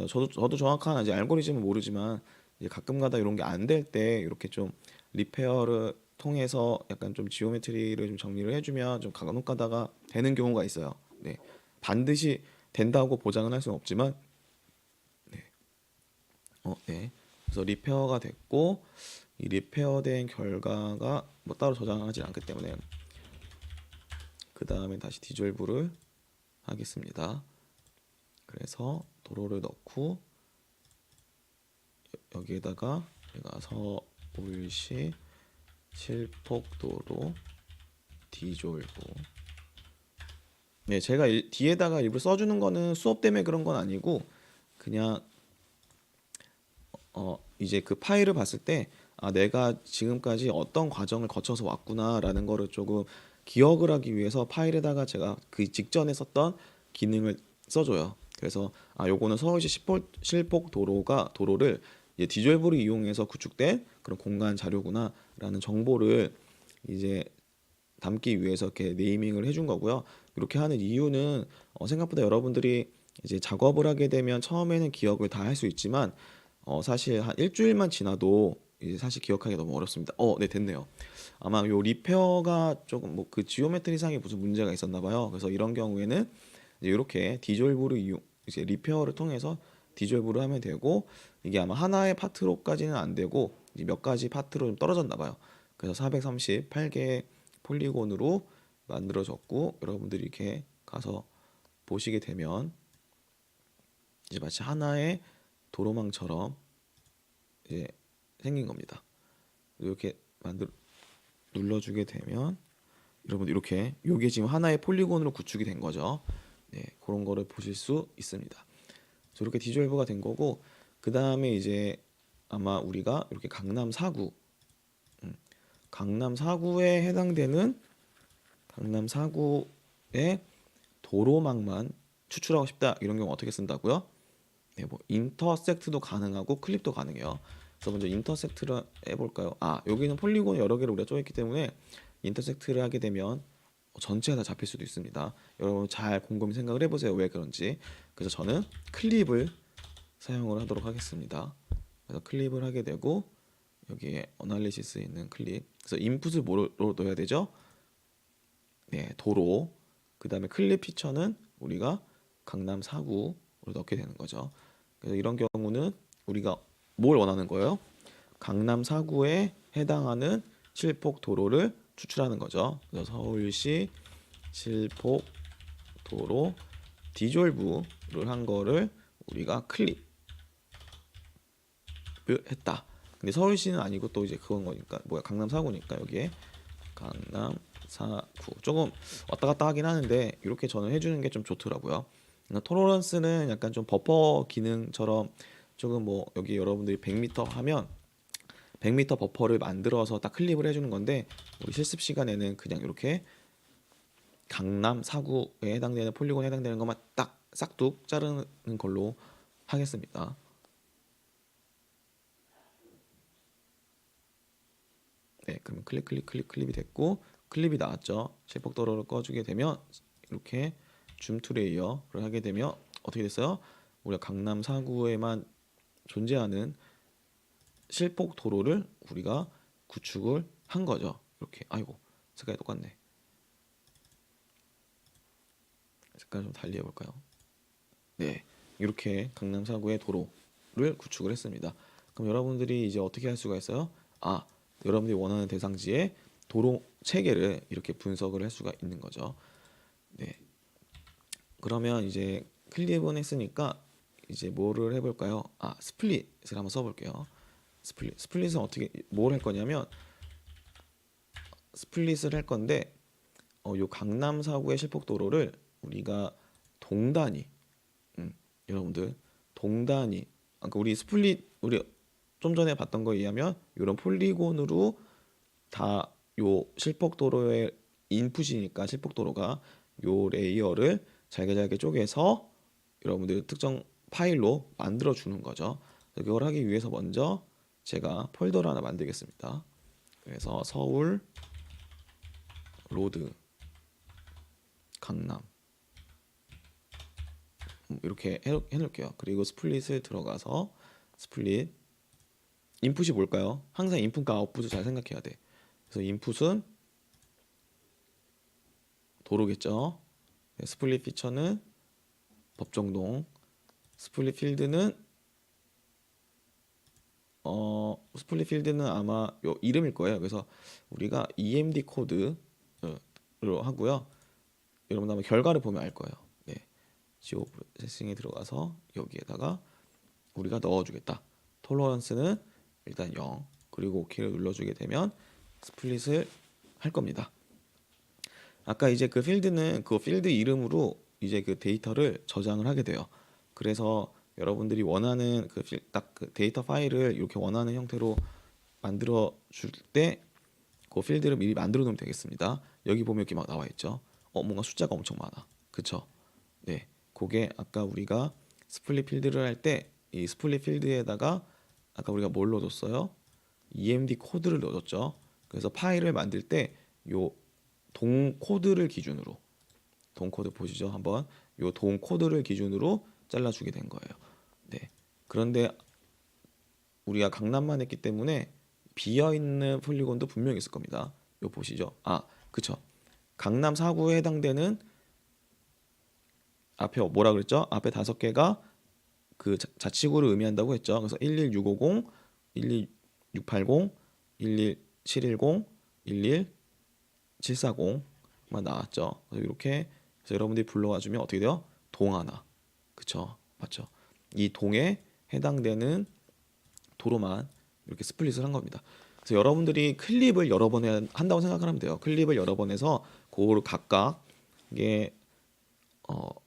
Speaker 1: 저도 정확한 아직 알고리즘은 모르지만 이제 가끔가다 이런 게 안 될 때 이렇게 좀 리페어를 통해서 약간 좀 지오메트리를 좀 정리를 해주면 좀 간혹 가다가 되는 경우가 있어요. 네. 반드시 된다고 보장은 할 수는 없지만 네. 그래서 리페어가 됐고 이 리페어된 결과가 뭐 따로 저장하지 않기 때문에 그 다음에 다시 디졸브를 하겠습니다. 그래서 도로를 넣고 여기에다가 제가 서울시 실폭도로 디졸브. 네, 제가 뒤에다가 일부러 써주는 거는 수업 때문에 그런 건 아니고 그냥 이제 그 파일을 봤을 때 내가 지금까지 어떤 과정을 거쳐서 왔구나라는 거를 조금 기억을 하기 위해서 파일에다가 제가 그 직전에 썼던 기능을 써줘요. 그래서 요거는 서울시 실폭 도로를 이제 디졸브를 이용해서 구축된 그런 공간 자료구나라는 정보를 이제 담기 위해서 이렇게 네이밍을 해준 거고요. 이렇게 하는 이유는 생각보다 여러분들이 이제 작업을 하게 되면 처음에는 기억을 다 할 수 있지만 사실 한 일주일만 지나도 이제 사실 기억하기 너무 어렵습니다. 네, 됐네요. 아마 요 리페어가 조금 뭐 그 지오메트리 상에 무슨 문제가 있었나 봐요. 그래서 이런 경우에는 이제 이렇게 디졸브를 이제 리페어를 통해서 디졸브를 하면 되고 이게 아마 하나의 파트로까지는 안 되고 이제 몇 가지 파트로 좀 떨어졌나 봐요. 그래서 438개의 폴리곤으로 만들어졌고 여러분들이 이렇게 가서 보시게 되면 이제 마치 하나의 도로망처럼 이제 생긴 겁니다. 이렇게 눌러주게 되면 여러분 이렇게 요게 지금 하나의 폴리곤으로 구축이 된 거죠. 네, 그런 거를 보실 수 있습니다. 이렇게 디졸브가 된 거고 그 다음에 이제 아마 우리가 이렇게 강남 4구, 강남 4구에 해당되는 강남 4구의 도로망만 추출하고 싶다 이런 경우 어떻게 쓴다고요? 네, 뭐 인터섹트도 가능하고 클립도 가능해요. 그래서 먼저 인터섹트를 해볼까요? 여기는 폴리곤 여러 개를 우리가 쪼갰기 때문에 인터섹트를 하게 되면 전체가 다 잡힐 수도 있습니다. 여러분 잘 곰곰이 생각을 해보세요. 왜 그런지. 그래서 저는 클립을 사용을 하도록 하겠습니다. 그래서 클립을 하게 되고 여기에 어널리시스에 있는 클립. 그래서 인풋을 뭐로 넣어야 되죠? 네, 도로. 그 다음에 클립 피처는 우리가 강남 4구로 넣게 되는 거죠. 그래서 이런 경우는 우리가 뭘 원하는 거예요? 강남 4구에 해당하는 실폭 도로를 추출하는 거죠. 그래서 서울시 실폭 도로 디졸브를 한 거를 우리가 클립을 했다. 근데 서울시는 아니고 또 이제 그건 거니까 강남 4구니까 여기에 강남 4구 조금 왔다 갔다 하긴 하는데 이렇게 저는 해주는 게 좀 좋더라고요. 토러런스는 약간 좀 버퍼 기능처럼 조금 뭐 여기 여러분들이 100m 하면 100m 버퍼를 만들어서 딱 클립을 해주는 건데 우리 실습 시간에는 그냥 이렇게 강남 4구에 해당되는 폴리곤에 해당되는 것만 딱 싹둑 자르는 걸로 하겠습니다. 네, 그러면 클립이 됐고 클립이 나왔죠. 실폭도로를 꺼주게 되면 이렇게 줌 투 레이어를 하게 되면 어떻게 됐어요? 우리가 강남 4구에만 존재하는 실폭 도로를 우리가 구축을 한 거죠. 이렇게 색깔이 똑같네. 색깔 좀 달리 해볼까요? 네, 이렇게 강남 4구의 도로를 구축을 했습니다. 그럼 여러분들이 이제 어떻게 할 수가 있어요? 여러분들이 원하는 대상지에 도로 체계를 이렇게 분석을 할 수가 있는 거죠. 네, 그러면 이제 클립은 했으니까 이제 뭐를 해볼까요? 스플릿을 한번 써볼게요. 스플릿은 어떻게 뭘 할 거냐면 스플릿을 할 건데 요 강남 4구의 실폭도로를 우리가 동단위 여러분들 동단위 그러니까 우리 좀 전에 봤던 거에 의하면 이런 폴리곤으로 다 요 실폭도로의 인풋이니까 실폭도로가 요 레이어를 잘게 쪼개서 여러분들 특정 파일로 만들어 주는 거죠. 그걸 하기 위해서 먼저 제가 폴더를 하나 만들겠습니다. 그래서 서울 로드 강남 이렇게 해놓을게요. 그리고 스플릿을 들어가서 스플릿 인풋이 뭘까요? 항상 인풋과 아웃풋을 잘 생각해야 돼. 그래서 인풋은 도로겠죠. 네, 스플릿 피처는 법정동, 스플릿 필드는 스플릿 필드는 아마 요 이름일 거예요. 그래서 우리가 EMD 코드로 하고요. 여러분 아마 결과를 보면 알 거예요. 네, 지오 프로세싱에 들어가서 여기에다가 우리가 넣어주겠다. 톨러런스는 일단 0, 그리고 OK를 눌러주게 되면 스플릿을 할 겁니다. 아까 이제 그 필드는 그 필드 이름으로 이제 그 데이터를 저장을 하게 돼요. 그래서 여러분들이 원하는 딱 그 데이터 파일을 이렇게 원하는 형태로 만들어 줄 때 그 필드를 미리 만들어 놓으면 되겠습니다. 여기 보면 이렇게 막 나와 있죠. 뭔가 숫자가 엄청 많아. 그쵸? 네. 그게 아까 우리가 스플릿 필드를 할 때 이 스플릿 필드에다가 아까 우리가 뭘 넣어줬어요? EMD 코드를 넣어줬죠. 그래서 파일을 만들 때 요 동 코드를 기준으로 동 코드 보시죠. 한번 요 동 코드를 기준으로 잘라주게 된 거예요. 네. 그런데 우리가 강남만 했기 때문에 비어 있는 폴리곤도 분명히 있을 겁니다. 요 보시죠. 그쵸. 강남 4구에 해당되는 앞에 뭐라 그랬죠? 앞에 5개가 그 자치구를 의미한다고 했죠. 그래서 11650, 11680, 11710, 11740만 나왔죠. 그래서 이렇게 그래서 여러분들이 불러와 주면 어떻게 돼요? 동 하나. 그쵸? 맞죠? 이 동에 해당되는 도로만 이렇게 스플릿을 한 겁니다. 그래서 여러분들이 클립을 여러 번 한다고 생각을 하면 돼요. 클립을 여러 번 해서 그거를 각각 이게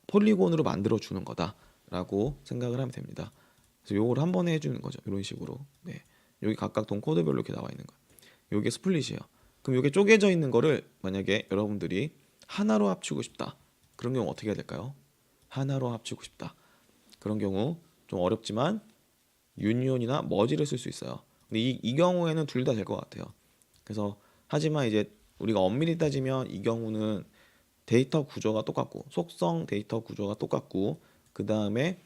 Speaker 1: 폴리곤으로 만들어 주는 거다라고 생각을 하면 됩니다. 그래서 요걸 한 번에 해주는 거죠. 이런 식으로. 네. 여기 각각 동 코드별로 이렇게 나와 있는 거예요. 요게 스플릿이에요. 그럼 요게 쪼개져 있는 거를 만약에 여러분들이 하나로 합치고 싶다. 그런 경우 어떻게 해야 될까요? 하나로 합치고 싶다. 그런 경우 좀 어렵지만 유니온이나 머지를 쓸 수 있어요. 근데 이 경우에는 둘 다 될 것 같아요. 그래서 하지만 이제 우리가 엄밀히 따지면 이 경우는 데이터 구조가 똑같고 속성 데이터 구조가 똑같고 그 다음에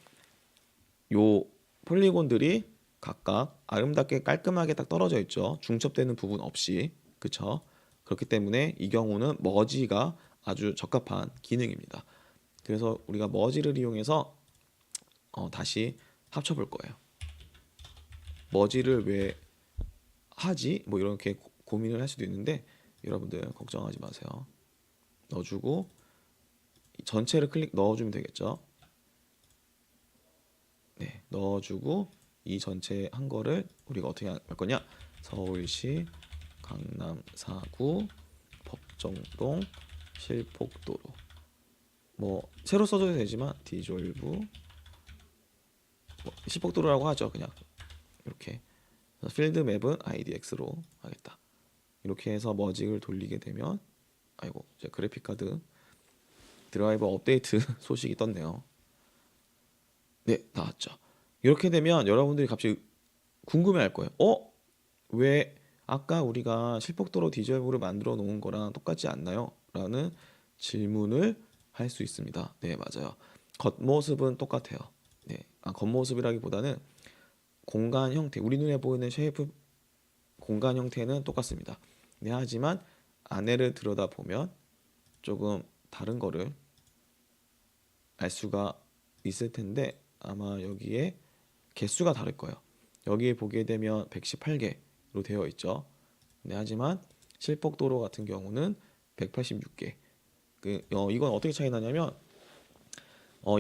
Speaker 1: 요 폴리곤들이 각각 아름답게 깔끔하게 딱 떨어져 있죠. 중첩되는 부분 없이. 그쵸? 그렇기 때문에 이 경우는 머지가 아주 적합한 기능입니다. 그래서 우리가 머지를 이용해서 다시 합쳐볼 거예요. 머지를 왜 하지? 뭐 이렇게 고민을 할 수도 있는데 여러분들 걱정하지 마세요. 넣어주고 전체를 클릭 넣어주면 되겠죠. 네, 넣어주고 이 전체 한 거를 우리가 어떻게 할 거냐? 서울시 강남 4구 법정동 실폭도로 뭐 새로 써줘도 되지만 디졸브 실폭도로라고 하죠. 그냥 이렇게 필드 맵은 IDX로 하겠다. 이렇게 해서 머직을 돌리게 되면 아이고 이제 그래픽 카드 드라이버 업데이트 소식이 떴네요. 네, 나왔죠. 이렇게 되면 여러분들이 갑자기 궁금해할 거예요. 왜 아까 우리가 실폭도로 디젤브를 만들어 놓은 거랑 똑같지 않나요? 라는 질문을 할 수 있습니다. 네, 맞아요. 겉모습은 똑같아요. 네, 겉모습이라기보다는 공간 형태, 우리 눈에 보이는 쉐이프 공간 형태는 똑같습니다. 네, 하지만 안에를 들여다보면 조금 다른 거를 알 수가 있을 텐데 아마 여기에 개수가 다를 거예요. 여기에 보게 되면 118개로 되어 있죠. 네, 하지만 실폭도로 같은 경우는 186개. 이건 어떻게 차이 나냐면 어,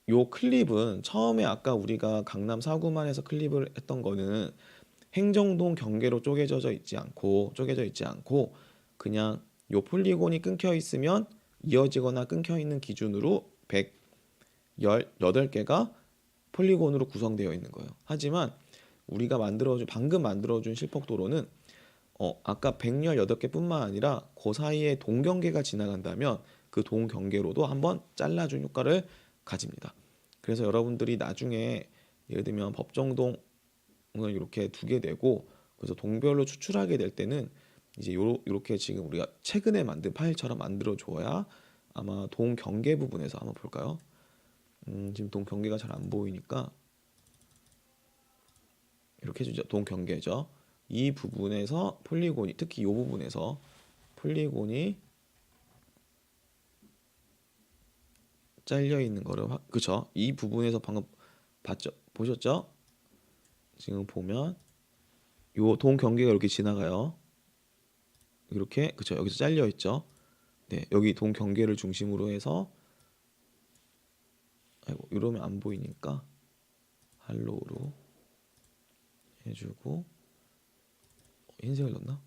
Speaker 1: 요 클립은 처음에 아까 우리가 강남 4구만 해서 클립을 했던 거는 행정동 경계로 쪼개져 있지 않고 그냥 요 폴리곤이 끊겨 있으면 이어지거나 끊겨 있는 기준으로 118개가 폴리곤으로 구성되어 있는 거예요. 하지만 우리가 방금 만들어준 실폭도로는 아까 118개뿐만 아니라 그 사이에 동경계가 지나간다면 그 동경계로도 한번 잘라준 효과를 가집니다. 그래서 여러분들이 나중에 예를 들면 법정동을 이렇게 두게 되고 그래서 동별로 추출하게 될 때는 이제 요렇게 지금 우리가 최근에 만든 파일처럼 만들어 줘야 아마 동경계 부분에서 한번 볼까요? 지금 동경계가 잘 안 보이니까 이렇게 해주죠. 동경계죠. 이 부분에서 폴리곤이 특히 이 부분에서 폴리곤이 잘려 있는 거를 그쵸? 이 부분에서 방금 보셨죠? 지금 보면 요 동 경계가 이렇게 지나가요. 이렇게 그쵸 여기서 잘려 있죠. 네 여기 동 경계를 중심으로 해서 아이고 이러면 안 보이니까 할로우로 해주고 흰색을 넣나?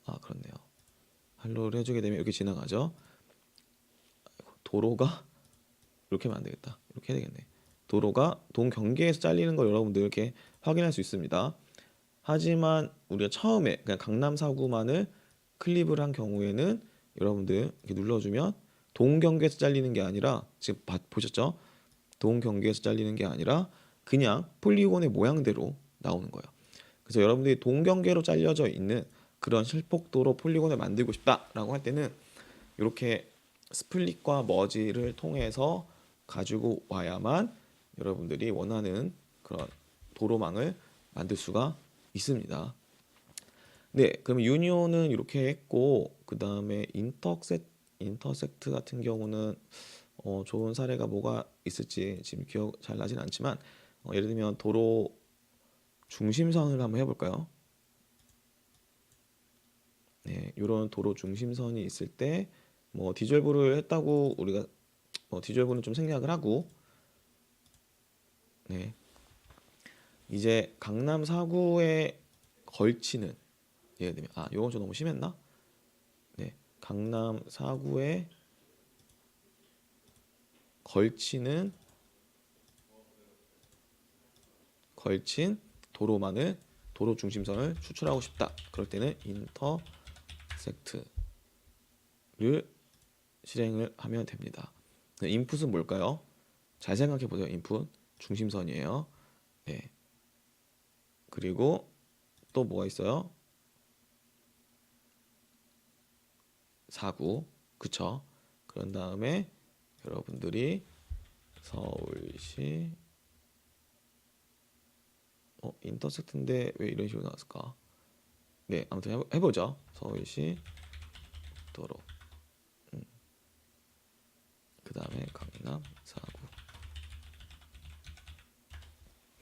Speaker 1: 아 그렇네요. 할로우를 해주게 되면 이렇게 지나가죠. 아이고, 도로가 이렇게 하면 안 되겠다. 이렇게 해야 되겠네. 도로가 동 경계에서 잘리는 걸 여러분들 이렇게 확인할 수 있습니다. 하지만 우리가 처음에 그냥 강남 사구만을 클립을 한 경우에는 여러분들 이렇게 눌러주면 동 경계에서 잘리는 게 아니라 지금 보셨죠? 동 경계에서 잘리는 게 아니라 그냥 폴리곤의 모양대로 나오는 거예요. 그래서 여러분들이 동 경계로 잘려져 있는 그런 실폭도로 폴리곤을 만들고 싶다라고 할 때는 이렇게 스플릿과 머지를 통해서 가지고 와야만 여러분들이 원하는 그런 도로망을 만들 수가 있습니다. 네, 그럼 유니온은 이렇게 했고 그 다음에 인터섹트 같은 경우는 좋은 사례가 뭐가 있을지 지금 기억 잘 나진 않지만 예를 들면 도로 중심선을 한번 해볼까요? 네, 이런 도로 중심선이 있을 때 뭐 디졸브를 했다고 우리가 디졸브는 좀 생략을 하고 네, 이제 강남 사구에 걸치는 예를 들면 이건 좀 너무 심했나? 네, 강남 사구에 걸치는 걸친 도로 중심선을 추출하고 싶다. 그럴 때는 인터섹트를 실행을 하면 됩니다. 인풋은 뭘까요? 잘 생각해 보세요. 인풋 중심선이에요. 네. 그리고 또 뭐가 있어요? 사구. 그쵸? 그런 다음에 여러분들이 서울시 인터섹트인데 왜 이런 식으로 나왔을까? 네, 아무튼 해보죠. 서울시 도로. 그 다음에 강남 사구.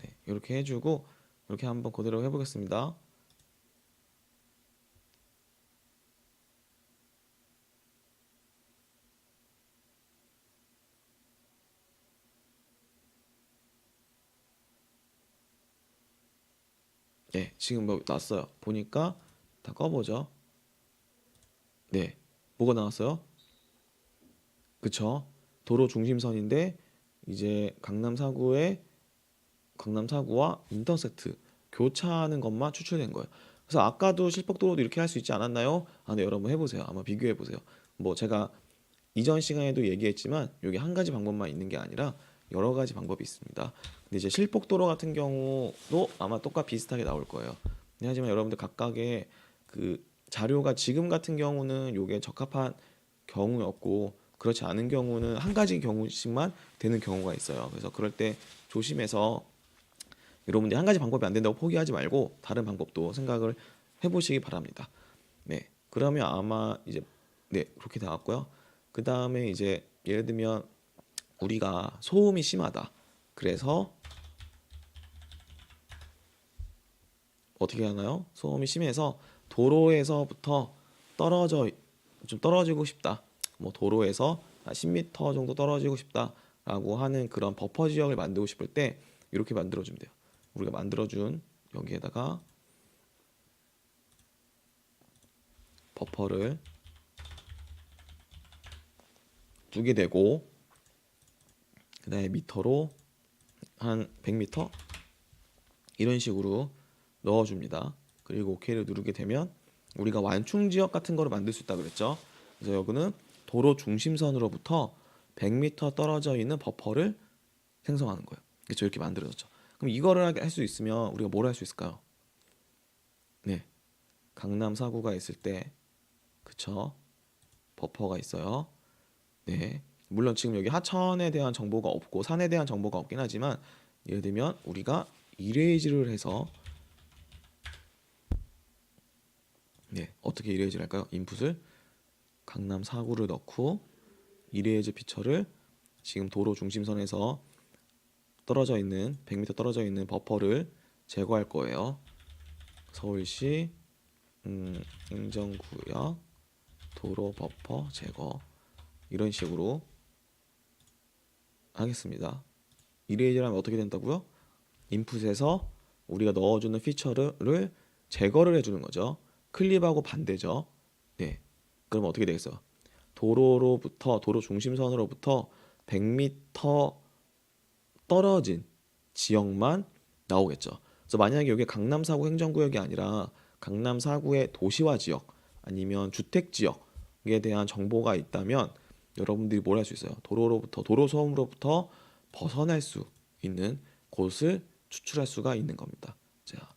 Speaker 1: 네, 이렇게 해주고 이렇게 한번 그대로 해보겠습니다. 네, 지금 뭐 났어요. 보니까 다 꺼보죠. 네, 뭐가 나왔어요? 그쵸? 도로 중심선인데 이제 강남 사구와 인터섹트 교차하는 것만 추출된 거예요. 그래서 아까도 실폭도로도 이렇게 할 수 있지 않았나요? 네, 여러분 해보세요. 아마 비교해 보세요. 뭐 제가 이전 시간에도 얘기했지만 여기 한 가지 방법만 있는 게 아니라 여러 가지 방법이 있습니다. 근데 이제 실폭도로 같은 경우도 아마 똑같 비슷하게 나올 거예요. 하지만 여러분들 각각의 그 자료가 지금 같은 경우는 요게 적합한 경우였고 그렇지 않은 경우는 한 가지 경우씩만 되는 경우가 있어요. 그래서 그럴 때 조심해서 여러분들이 한 가지 방법이 안 된다고 포기하지 말고 다른 방법도 생각을 해보시기 바랍니다. 네, 그러면 아마 이제 네 그렇게 나왔고요. 그 다음에 이제 예를 들면 우리가 소음이 심하다. 그래서 어떻게 하나요? 소음이 심해서 도로에서부터 떨어지고 싶다. 뭐 도로에서 한 10m 정도 떨어지고 싶다라고 하는 그런 버퍼 지역을 만들고 싶을 때 이렇게 만들어주면 돼요. 우리가 만들어준 여기에다가 버퍼를 두게 되고 그다음에 미터로 한 100m 이런 식으로 넣어줍니다. 그리고 OK를 누르게 되면 우리가 완충 지역 같은 거를 만들 수 있다 그랬죠. 그래서 여기는 도로 중심선으로부터 100m 떨어져 있는 버퍼를 생성하는 거예요. 그렇죠? 이렇게 만들어졌죠. 그럼 이거를 할 수 있으면 우리가 뭘 할 수 있을까요? 네, 강남 사구가 있을 때, 그쵸? 버퍼가 있어요. 네, 물론 지금 여기 하천에 대한 정보가 없고 산에 대한 정보가 없긴 하지만 예를 들면 우리가 이레이즈를 해서 네, 어떻게 이레이즈를 할까요? 인풋을 강남 사구를 넣고 이레이즈 피처를 지금 도로 중심선에서 떨어져 있는 100m 떨어져 있는 버퍼를 제거할 거예요. 서울시 행정구역 도로 버퍼 제거 이런 식으로 하겠습니다. 이레이저를 하면 어떻게 된다고요? 인풋에서 우리가 넣어주는 피처를 제거를 해주는 거죠. 클립하고 반대죠. 네. 그럼 어떻게 되겠어요? 도로 중심선으로부터 100m 떨어진 지역만 나오겠죠. 그래서 만약에 여기 강남 4구 행정구역이 아니라 강남 4구의 도시화 지역 아니면 주택 지역에 대한 정보가 있다면 여러분들이 뭘 할 수 있어요? 도로 소음으로부터 벗어날 수 있는 곳을 추출할 수가 있는 겁니다. 자,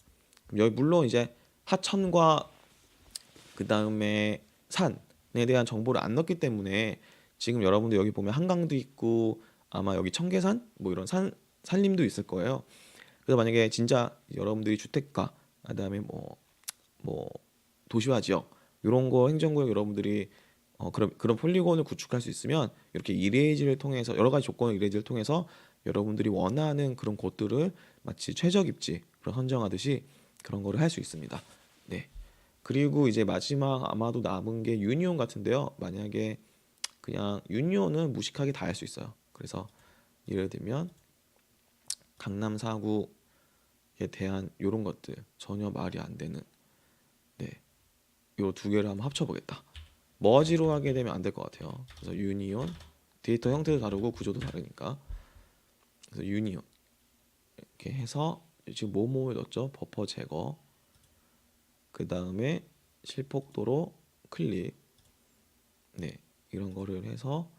Speaker 1: 그럼 여기 물론 이제 하천과 그 다음에 산에 대한 정보를 안 넣기 때문에 지금 여러분들 여기 보면 한강도 있고 아마 여기 청계산 뭐 이런 산림도 있을 거예요. 그래서 만약에 진짜 여러분들이 주택가 그다음에 뭐 도시화 지역 이런 거 행정구역 여러분들이 그런 폴리곤을 구축할 수 있으면 이렇게 이레이즈를 통해서 여러 가지 조건의 이레이즈를 통해서 여러분들이 원하는 그런 곳들을 마치 최적 입지를 선정하듯이 그런 거를 할 수 있습니다. 네. 그리고 이제 마지막 아마도 남은 게 유니온 같은데요. 만약에 그냥 유니온은 무식하게 다 할 수 있어요. 그래서 예를 들면 강남 4구에 대한 이런 것들 전혀 말이 안 되는 네, 요 두 개를 한번 합쳐보겠다. 머지로 하게 되면 안 될 것 같아요. 그래서 유니온 데이터 형태도 다르고 구조도 다르니까 그래서 유니온 이렇게 해서 지금 뭐뭐에 넣었죠? 버퍼 제거 그 다음에 실폭도로 클릭 네 이런 거를 해서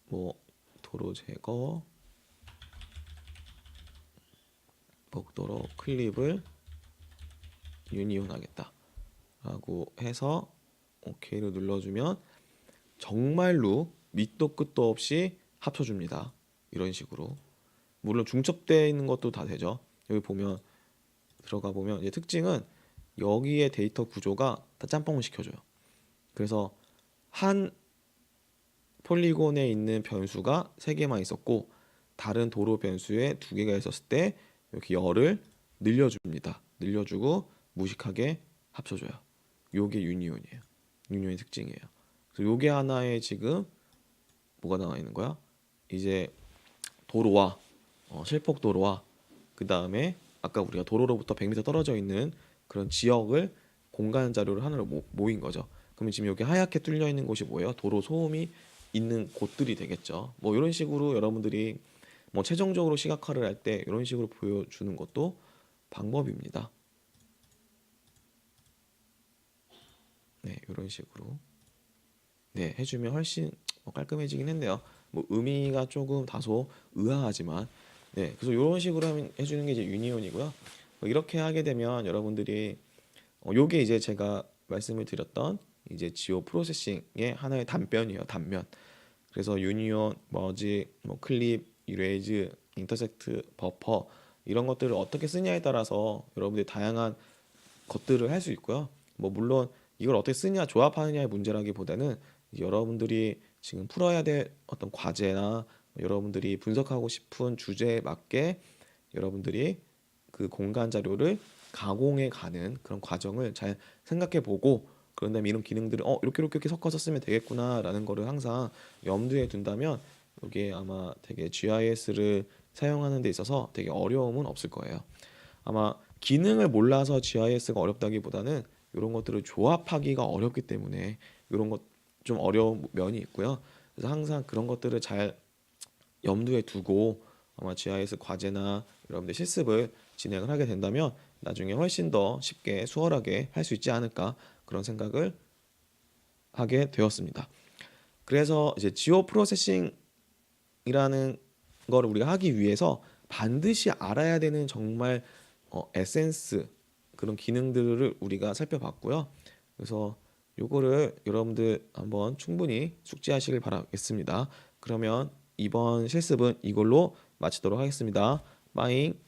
Speaker 1: 뭐 도로 제거 복도로 클립을 유니온 하겠다 라고 해서 OK를 눌러주면 정말로 밑도 끝도 없이 합쳐줍니다. 이런 식으로 물론 중첩되어 있는 것도 다 되죠. 여기 보면 들어가 보면 이제 특징은 여기에 데이터 구조가 다 짬뽕을 시켜줘요. 그래서 한 폴리곤에 있는 변수가 3개만 있었고 다른 도로 변수에 2개가 있었을 때 이렇게 열을 늘려줍니다. 늘려주고 무식하게 합쳐줘요. 요게 유니온이에요. 유니온의 특징이에요. 그래서 요게 하나에 지금 뭐가 나와 있는 거야? 이제 도로와 실폭 도로와 그 다음에 아까 우리가 도로로부터 100m 떨어져 있는 그런 지역을 공간 자료를 하나로 모인 거죠. 그러면 지금 여기 하얗게 뚫려 있는 곳이 뭐예요? 도로 소음이 있는 곳들이 되겠죠. 뭐 이런 식으로 여러분들이 뭐 최종적으로 시각화를 할 때 이런 식으로 보여주는 것도 방법입니다. 네, 이런 식으로 네 해주면 훨씬 깔끔해지긴 했네요. 뭐 의미가 조금 다소 의아하지만 네, 그래서 이런 식으로 해주는 게 이제 유니온이고요. 이렇게 하게 되면 여러분들이 요게 이제 제가 말씀을 드렸던 이제 지오 프로세싱의 하나의 단편이에요. 단면. 그래서 유니온, 머지, 뭐 클립, 이레이즈, 인터섹트, 버퍼 이런 것들을 어떻게 쓰냐에 따라서 여러분들이 다양한 것들을 할 수 있고요. 뭐 물론 이걸 어떻게 쓰냐, 조합하느냐의 문제라기보다는 여러분들이 지금 풀어야 될 어떤 과제나 여러분들이 분석하고 싶은 주제에 맞게 여러분들이 그 공간 자료를 가공해 가는 그런 과정을 잘 생각해 보고 그런 다음에 이런 기능들을 이렇게 섞어서 쓰면 되겠구나라는 거를 항상 염두에 둔다면 이게 아마 되게 GIS를 사용하는 데 있어서 되게 어려움은 없을 거예요. 아마 기능을 몰라서 GIS가 어렵다기보다는 이런 것들을 조합하기가 어렵기 때문에 이런 것 좀 어려운 면이 있고요. 그래서 항상 그런 것들을 잘 염두에 두고 아마 GIS 과제나 여러분들 실습을 진행을 하게 된다면 나중에 훨씬 더 쉽게 수월하게 할 수 있지 않을까 그런 생각을 하게 되었습니다. 그래서 이제 지오 프로세싱이라는 걸 우리가 하기 위해서 반드시 알아야 되는 정말 에센스 그런 기능들을 우리가 살펴봤고요. 그래서 요거를 여러분들 한번 충분히 숙지하시길 바라겠습니다. 그러면 이번 실습은 이걸로 마치도록 하겠습니다. 빠잉.